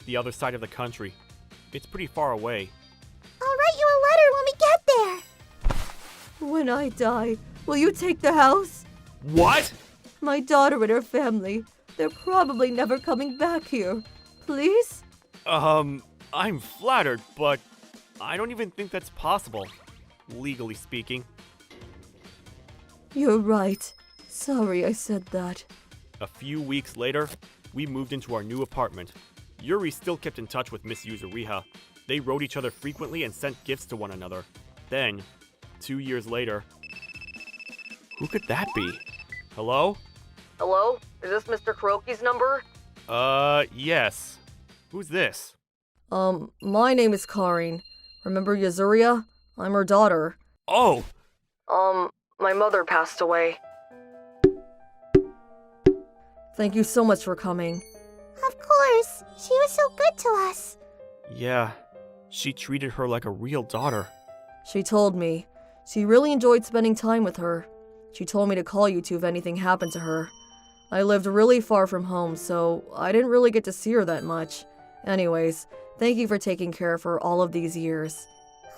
The other side of the country. It's pretty far away. I'll write you a letter when we get there. When I die, will you take the house? What? My daughter and her family, they're probably never coming back here. Please? I'm flattered, but I don't even think that's possible, legally speaking. You're right. Sorry I said that. A few weeks later, we moved into our new apartment. Yuri still kept in touch with Miss Yuzuriha. They wrote each other frequently and sent gifts to one another. Then, 2 years later... Who could that be? Hello? Hello? Is this Mr. Kuroki's number? Yes. Who's this? My name is Karin. Remember Yuzuriha? I'm her daughter. Oh! My mother passed away. Thank you so much for coming. Of course, she was so good to us. Yeah, she treated her like a real daughter. She told me. She really enjoyed spending time with her. She told me to call you two if anything happened to her. I lived really far from home, so I didn't really get to see her that much. Anyways, thank you for taking care of her all of these years.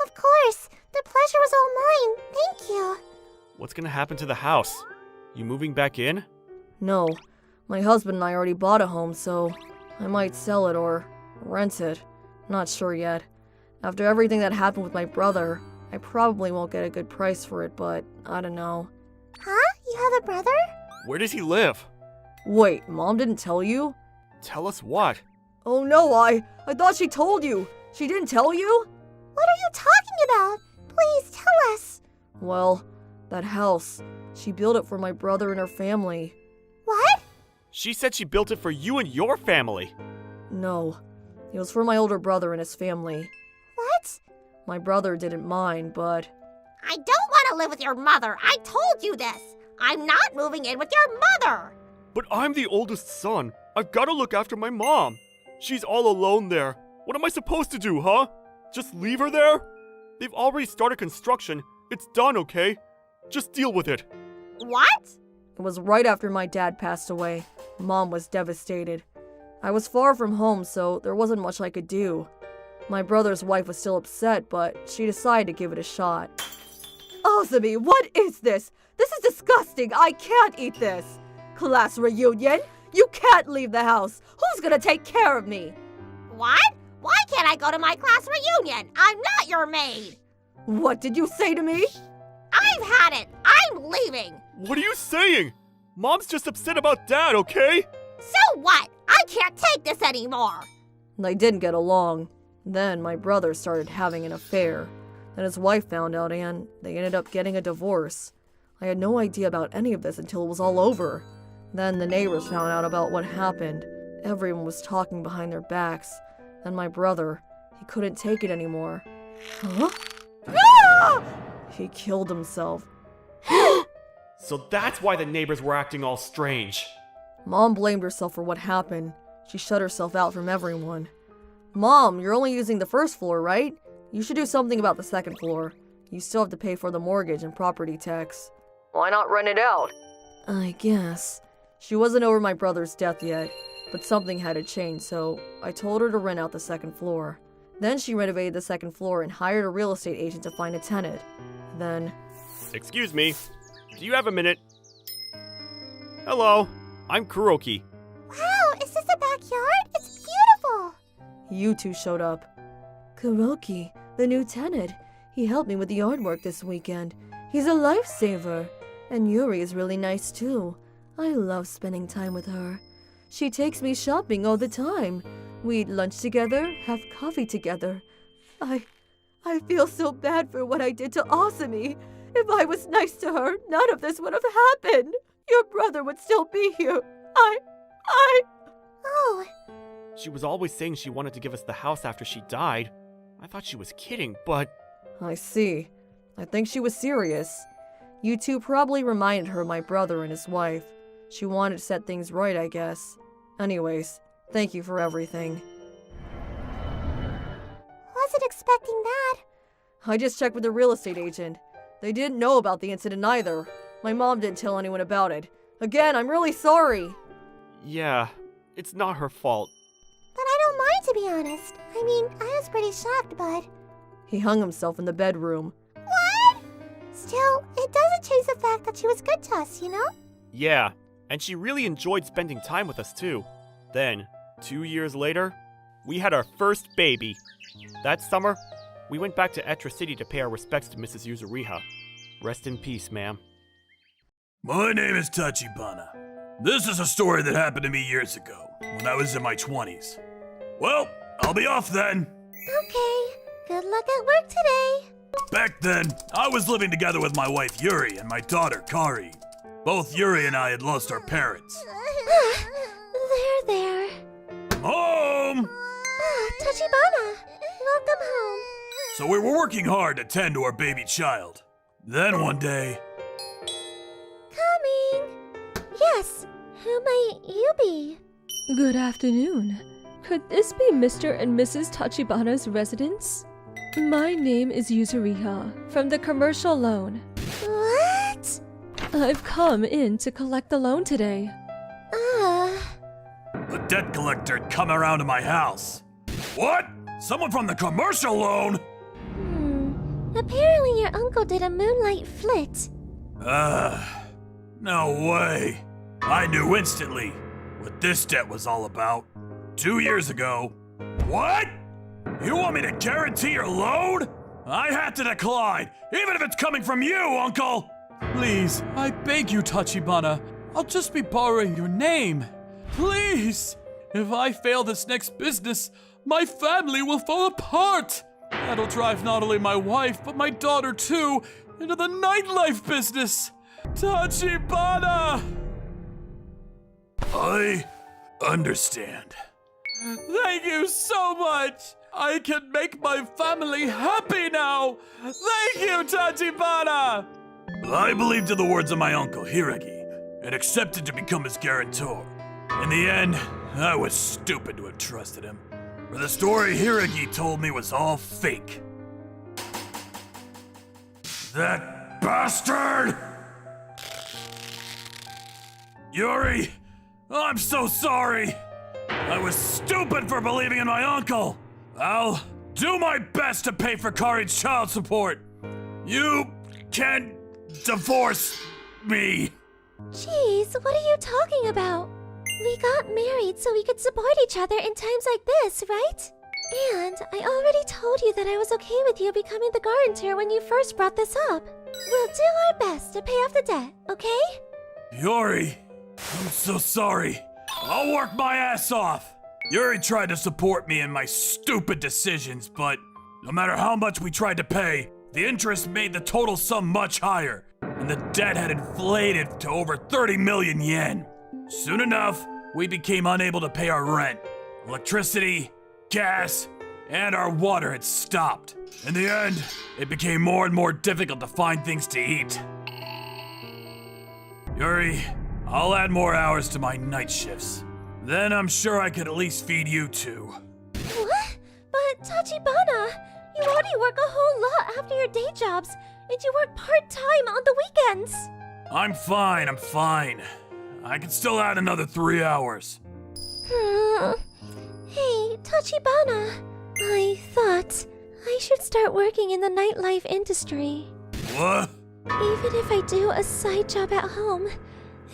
Of course, the pleasure was all mine. Thank you. What's gonna happen to the house? You moving back in? No, my husband and I already bought a home, so I might sell it or rent it. Not sure yet. After everything that happened with my brother, I probably won't get a good price for it, but I don't know. Huh? You have a brother? Where does he live? Wait, Mom didn't tell you? Tell us what? Oh no, I thought she told you. She didn't tell you? What are you talking about? Please tell us. Well, that house. She built it for my brother and her family. What? She said she built it for you and your family. No, it was for my older brother and his family. What? My brother didn't mind, but... I don't want to live with your mother. I told you this. I'm not moving in with your mother. But I'm the oldest son. I've gotta look after my mom. She's all alone there. What am I supposed to do, huh? Just leave her there? They've already started construction. It's done, okay? Just deal with it. What? It was right after my dad passed away. Mom was devastated. I was far from home, so there wasn't much I could do. My brother's wife was still upset, but she decided to give it a shot. Azumi, what is this? This is disgusting. I can't eat this. Class reunion? You can't leave the house. Who's gonna take care of me? What? Why can't I go to my class reunion? I'm not your maid. What did you say to me? I've had it. I'm leaving. What are you saying? Mom's just upset about Dad, okay? So what? I can't take this anymore. They didn't get along. Then my brother started having an affair. Then his wife found out and they ended up getting a divorce. I had no idea about any of this until it was all over. Then the neighbors found out about what happened. Everyone was talking behind their backs. Then my brother, he couldn't take it anymore. Huh? Ah! He killed himself. So that's why the neighbors were acting all strange. Mom blamed herself for what happened. She shut herself out from everyone. Mom, you're only using the first floor, right? You should do something about the second floor. You still have to pay for the mortgage and property tax. Why not rent it out? I guess. She wasn't over my brother's death yet, but something had to change, so I told her to rent out the second floor. Then she renovated the second floor and hired a real estate agent to find a tenant. Then... Excuse me. Do you have a minute? Hello. I'm Kuroki. Wow, is this a backyard? It's beautiful. You two showed up. Kuroki, the new tenant. He helped me with the artwork this weekend. He's a lifesaver. And Yuri is really nice too. I love spending time with her. She takes me shopping all the time. We eat lunch together, have coffee together. I feel so bad for what I did to Asami. If I was nice to her, none of this would have happened. Your brother would still be here. Oh, She was always saying she wanted to give us the house after she died. I thought she was kidding, but I see. I think she was serious. You two probably reminded her of my brother and his wife. She wanted to set things right, I guess. Anyways, thank you for everything. wasn't expecting that. I just checked with the real estate agent. They didn't know about the incident either. My mom didn't tell anyone about it. Again, I'm really sorry. yeah, it's not her fault. But I don't mind, to be honest. I mean, I was pretty shocked, but... He hung himself in the bedroom. What? Still, it doesn't change the fact that she was good to us, you know? Yeah, and she really enjoyed spending time with us too. Then, 2 years later, we had our first baby. That summer, we went back to Etra City to pay our respects to Mrs. Yuzuriha. Rest in peace, ma'am. My name is Tachibana. This is a story that happened to me years ago, when I was in my 20s. Well, I'll be off then. Okay. Good luck at work today. Back then, I was living together with my wife Yuri and my daughter Kari. Both Yuri and I had lost our parents. There. Home! Tachibana, welcome home. So we were working hard to tend to our baby child. Then one day, Coming. Yes, who might you be? Good afternoon. Could this be Mr. and Mrs. Tachibana's residence? My name is Yuzuriha, from the commercial loan. What? I've come in to collect the loan today. a debt collector had come around to my house. What? Someone from the commercial loan? Apparently your uncle did a moonlight flit. No way. I knew instantly what this debt was all about. 2 years ago. What? You want me to guarantee your loan? I had to decline, even if it's coming from you, Uncle! Please, I beg you, Tachibana. I'll just be borrowing your name. Please! If I fail this next business, my family will fall apart. That'll drive not only my wife, but my daughter too, into the nightlife business. Tachibana! I understand. Thank you so much! I can make my family happy now! Thank you, Tachibana! I believed in the words of my uncle, Hiragi, and accepted to become his guarantor. In the end, I was stupid to have trusted him, for the story Hiragi told me was all fake. That bastard! Yuri, I'm so sorry! I was stupid for believing in my uncle! I'll do my best to pay for Kari's child support! You can divorce me! Jeez, what are you talking about? We got married so we could support each other in times like this, right? And I already told you that I was okay with you becoming the guarantor when you first brought this up. We'll do our best to pay off the debt, okay? Yuri, I'm so sorry. I'll work my ass off. Yuri tried to support me in my stupid decisions, but no matter how much we tried to pay, the interest made the total sum much higher, and the debt had inflated to over 30 million yen. Soon enough, we became unable to pay our rent. Electricity, gas, and our water had stopped. In the end, it became more and more difficult to find things to eat. Yuri, I'll add more hours to my night shifts. Then I'm sure I could at least feed you two. What? But Tachibana, you already work a whole lot after your day jobs, and you work part-time on the weekends. I'm fine. I can still add another 3 hours. Hey, Tachibana. I thought I should start working in the nightlife industry. What? Even if I do a side job at home,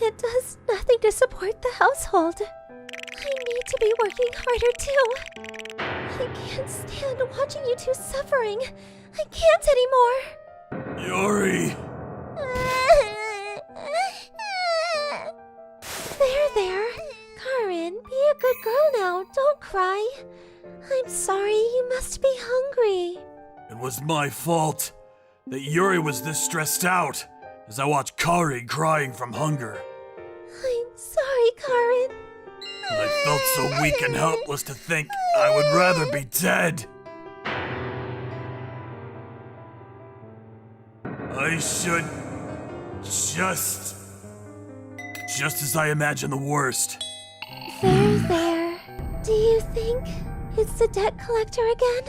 it does nothing to support the household. I need to be working harder too. I can't stand watching you two suffering. I can't anymore. Yuri. There. Karin, be a good girl now. Don't cry. I'm sorry, you must be hungry. It was my fault that Yuri was this stressed out as I watched Kari crying from hunger. I'm sorry, Karin. I felt so weak and helpless to think I would rather be dead. I should just as I imagine the worst. There. Do you think it's the debt collector again?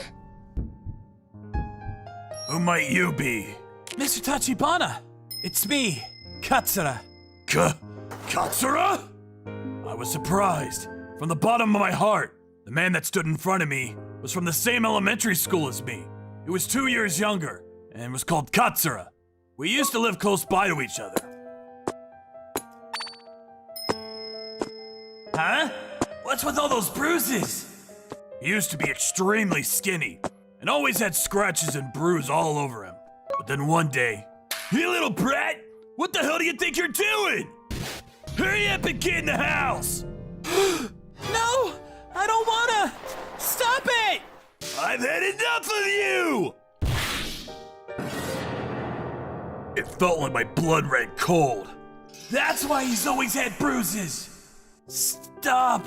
Who might you be? Mr. Tachibana, it's me, Katsura. Katsura? I was surprised. From the bottom of my heart, the man that stood in front of me was from the same elementary school as me. He was 2 years younger and was called Katsura. We used to live close by to each other. Huh? What's with all those bruises? He used to be extremely skinny and always had scratches and bruises all over him. But then one day, "You little brat! What the hell do you think you're doing? Hurry up and get in the house!" No! I don't wanna! Stop it! I've had enough of you! It felt like my blood ran cold. That's why he's always had bruises! Stop!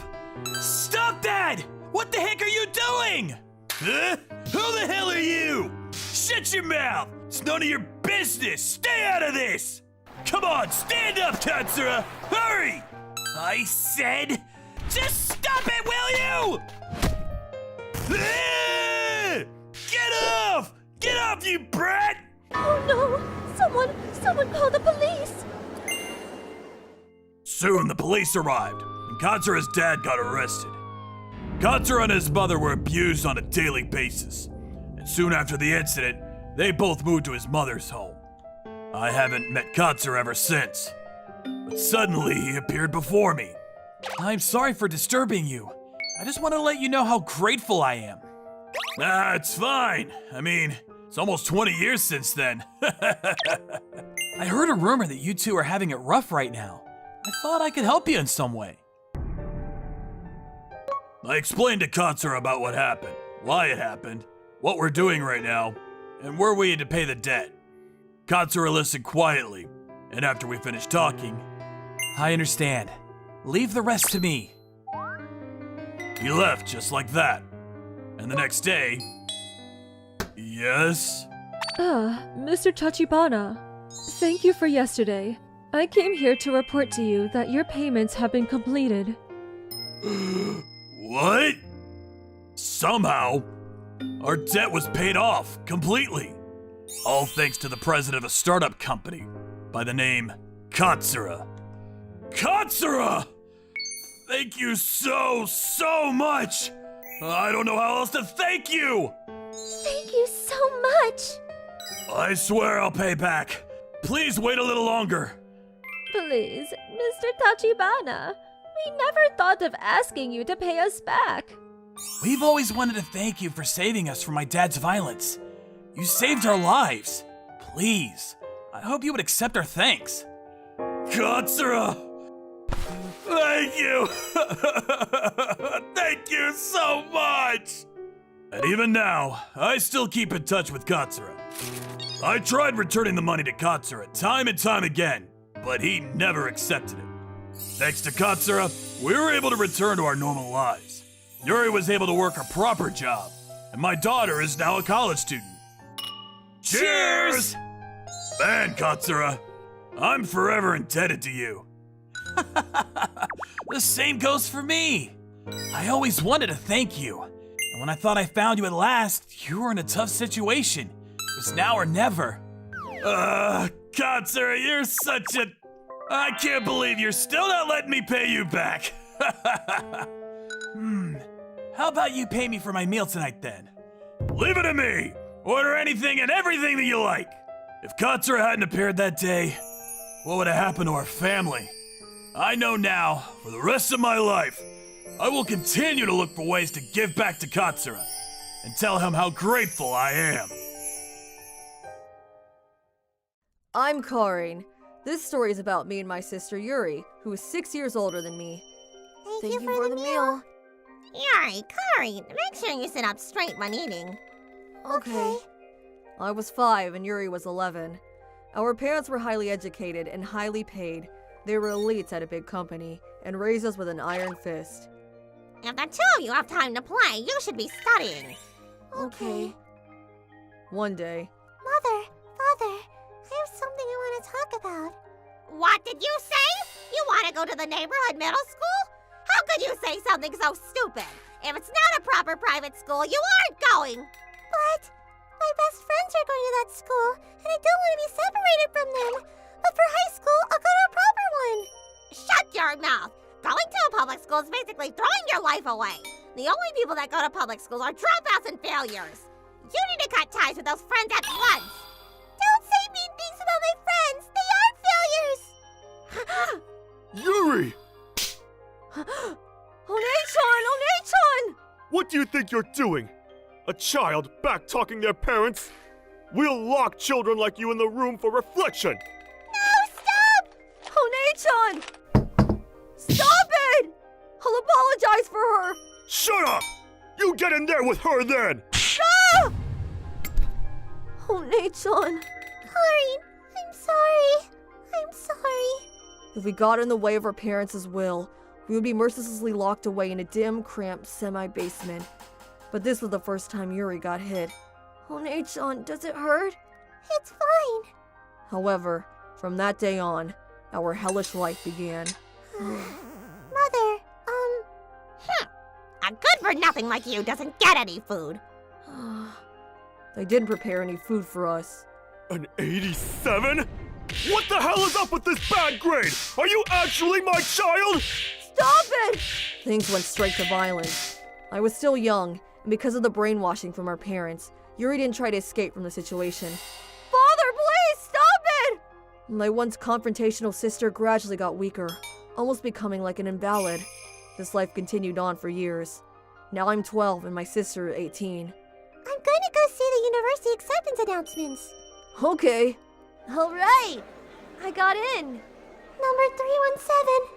Stop that! What the heck are you doing? Huh? Who the hell are you? Shut your mouth! It's none of your business! Stay out of this! Come on, stand up, Katsura! Hurry! I said, just stop it, will you? Ah! Get off! Get off, you brat! Oh no! Someone call the police! Soon the police arrived, and Katsura's dad got arrested. Katsura and his mother were abused on a daily basis, and soon after the incident, they both moved to his mother's home. I haven't met Katsura ever since, but suddenly he appeared before me. I'm sorry for disturbing you. I just want to let you know how grateful I am. It's fine. I mean, it's almost 20 years since then. I heard a rumor that you two are having it rough right now. I thought I could help you in some way. I explained to Katsura about what happened, why it happened, what we're doing right now, and where we had to pay the debt. Katsura listened quietly, and after we finished talking, I understand. Leave the rest to me. he left just like that. And the next day... Yes? Mr. Tachibana. Thank you for yesterday. I came here to report to you that your payments have been completed. What? Somehow, our debt was paid off completely. All thanks to the president of a startup company by the name Katsura. Katsura! Thank you so much! I don't know how else to thank you! Thank you so much! I swear I'll pay back. Please wait a little longer. Please, Mr. Tachibana. We never thought of asking you to pay us back. We've always wanted to thank you for saving us from my dad's violence. You saved our lives. Please, I hope you would accept our thanks. Katsura! Thank you! Thank you so much! And even now, I still keep in touch with Katsura. I tried returning the money to Katsura time and time again, but he never accepted it. Thanks to Katsura, we were able to return to our normal lives. Yuri was able to work a proper job, and my daughter is now a college student. Cheers! Man, Katsura, I'm forever indebted to you. The same goes for me. I always wanted to thank you. And when I thought I found you at last, you were in a tough situation. It was now or never. Katsura, you're such a... I can't believe you're still not letting me pay you back. How about you pay me for my meal tonight then? Leave it to me. Order anything and everything that you like. If Katsura hadn't appeared that day, what would have happened to our family? I know now, for the rest of my life, I will continue to look for ways to give back to Katsura and tell him how grateful I am. I'm Karin. This story is about me and my sister Yuri, who is 6 years older than me. Thank you for the meal. Yuri, Karin, make sure you sit up straight when eating. Okay. I was 5 and Yuri was 11. Our parents were highly educated and highly paid, They were elites at a big company and raised us with an iron fist. If the two of you have time to play, you should be studying. Okay. One day, Mother, Father, I have something I want to talk about. What did you say? You want to go to the neighborhood middle school? How could you say something so stupid? If it's not a proper private school, you aren't going. But my best friends are going to that school, and I don't want to be separated from them. But for high school, I'll go to a proper one. Shut your mouth. Going to a public school is basically throwing your life away. The only people that go to public schools are dropouts and failures. You need to cut ties with those friends at once. Don't say mean things about my friends. They aren't failures. Yuri! Onei-chan! Onei-chan! What do you think you're doing? A child back-talking their parents? We'll lock children like you in the room for reflection! Onei-chan! Stop it! I'll apologize for her! Shut up! You get in there with her then! Onei-chan! Karin, I'm sorry. I'm sorry. If we got in the way of our parents' will, we would be mercilessly locked away in a dim, cramped semi-basement. But this was the first time Yuri got hit. Onei-chan, does it hurt? It's fine. However, from that day on, our hellish life began. Mother, a good-for-nothing like you doesn't get any food. They didn't prepare any food for us. An 87? What the hell is up with this bad grade? Are you actually my child? Stop it! Things went straight to violence. I was still young, and because of the brainwashing from our parents, Yuri didn't try to escape from the situation. Father, please, stop it! My once confrontational sister gradually got weaker, almost becoming like an invalid. This life continued on for years. Now I'm 12 and my sister 18. I'm going to go see the university acceptance announcements. Okay. All right. I got in. Number 317.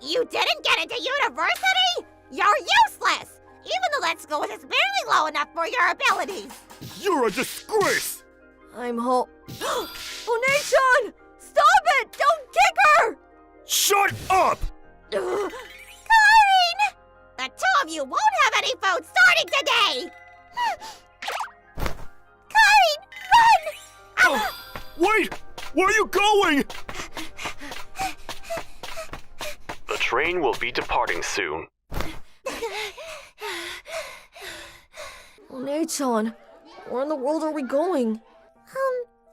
You didn't get into university? You're useless! Even though that school was just barely low enough for your abilities. You're a disgrace! I'm Onei-chan! Stop it! Don't kick her! Shut up! Karin! The two of you won't have any food starting today! Karin, run! Wait! Where are you going? The train will be departing soon. Onei-chan, where in the world are we going?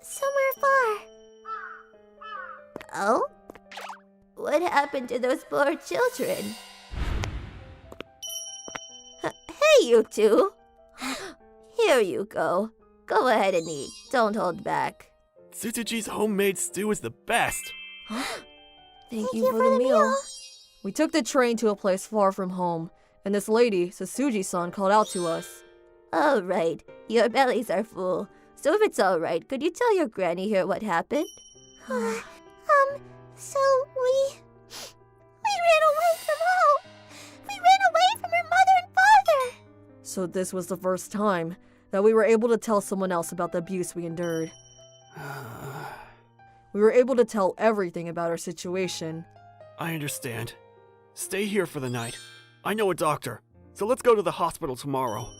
Somewhere far. Oh? What happened to those poor children? Hey, you two. Here you go. Go ahead and eat. Don't hold back. Tsuzuji's homemade stew is the best. Thank you for the meal. We took the train to a place far from home, and this lady, Sasuji-san, called out to us. All right. Your bellies are full. So if it's all right, could you tell your granny here what happened? So we ran away from home. We ran away from her mother and father. So this was the first time that we were able to tell someone else about the abuse we endured. We were able to tell everything about our situation. I understand. Stay here for the night. I know a doctor, so let's go to the hospital tomorrow.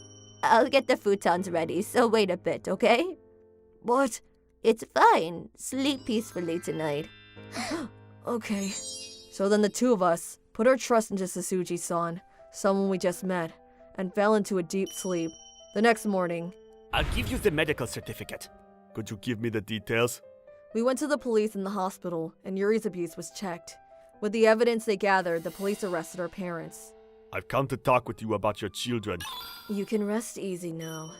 I'll get the futons ready, so wait a bit, okay? What? It's fine. Sleep peacefully tonight. Okay. So then the two of us put our trust into Sasuji-san, someone we just met, and fell into a deep sleep. The next morning, I'll give you the medical certificate. Could you give me the details? we went to the police in the hospital, and Yuri's abuse was checked. With the evidence they gathered, the police arrested our parents. I've come to talk with you about your children. You can rest easy now.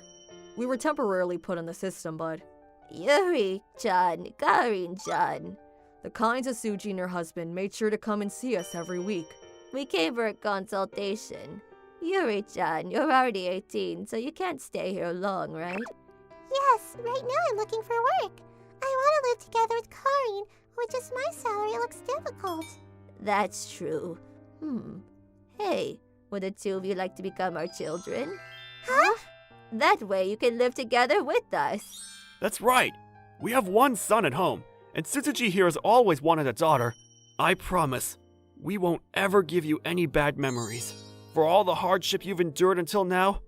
We were temporarily put in the system, bud. Yuri-chan, Karin-chan. The kind Suji and her husband made sure to come and see us every week. We came for a consultation. Yuri-chan, you're already 18, so you can't stay here long, right? Yes, right now I'm looking for work. I want to live together with Karin. With just my salary, it looks difficult. That's true. Hey, would the two of you like to become our children? Huh? That way you can live together with us. That's right. We have one son at home, And Tsutsuji here has always wanted a daughter. I promise, we won't ever give you any bad memories. For all the hardship you've endured until now,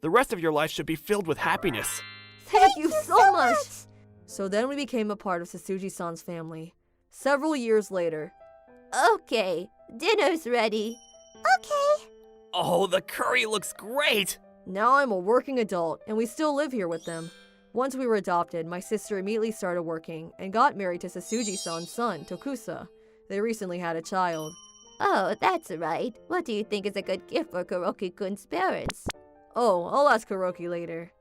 the rest of your life should be filled with happiness. Thank you so much! So then we became a part of Sasuji-san's family. Several years later. Okay, dinner's ready. Okay. Oh, the curry looks great! Now I'm a working adult, and we still live here with them. Once we were adopted, my sister immediately started working and got married to Sasuji-san's son, Tokusa. They recently had a child. Oh, that's right. What do you think is a good gift for Kuroki-kun's parents? Oh, I'll ask Kuroki later.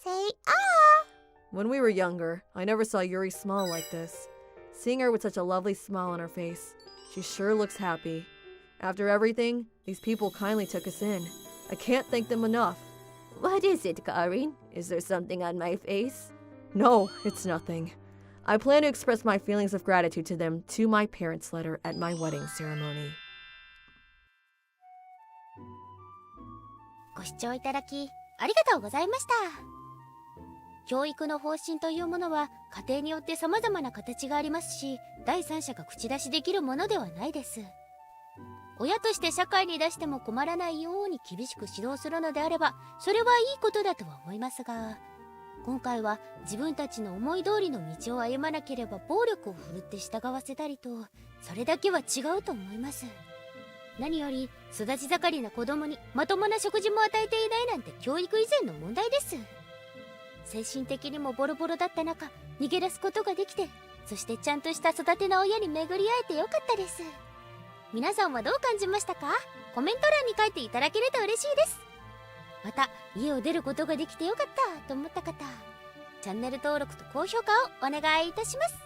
Say ah! When we were younger, I never saw Yuri smile like this. Seeing her with such a lovely smile on her face, she sure looks happy. After everything, these people kindly took us in. I can't thank them enough. What is it, Karin? Is there something on my face? No, it's nothing. I plan to express my feelings of gratitude to them to my parents' letter at my wedding ceremony. ご視聴いただきありがとうございました。教育の方針というものは家庭によって様々な形がありますし、第三者が口出しできるものではないです。親として社会に出しても困らないように厳しく指導するのであれば、それはいいことだとは思いますが、今回は自分たちの思い通りの道を歩まなければ暴力を振るって従わせたりと、それだけは違うと思います。何より育ち盛りな子供にまともな食事も与えていないなんて教育以前の問題です。精神的にもボロボロだった中、逃げ出すことができて、そしてちゃんとした育ての親に巡り会えてよかったです。皆さんはどう感じましたか？コメント欄に書いていただけると嬉しいです。また家を出ることができてよかったと思った方、チャンネル登録と高評価をお願いいたします。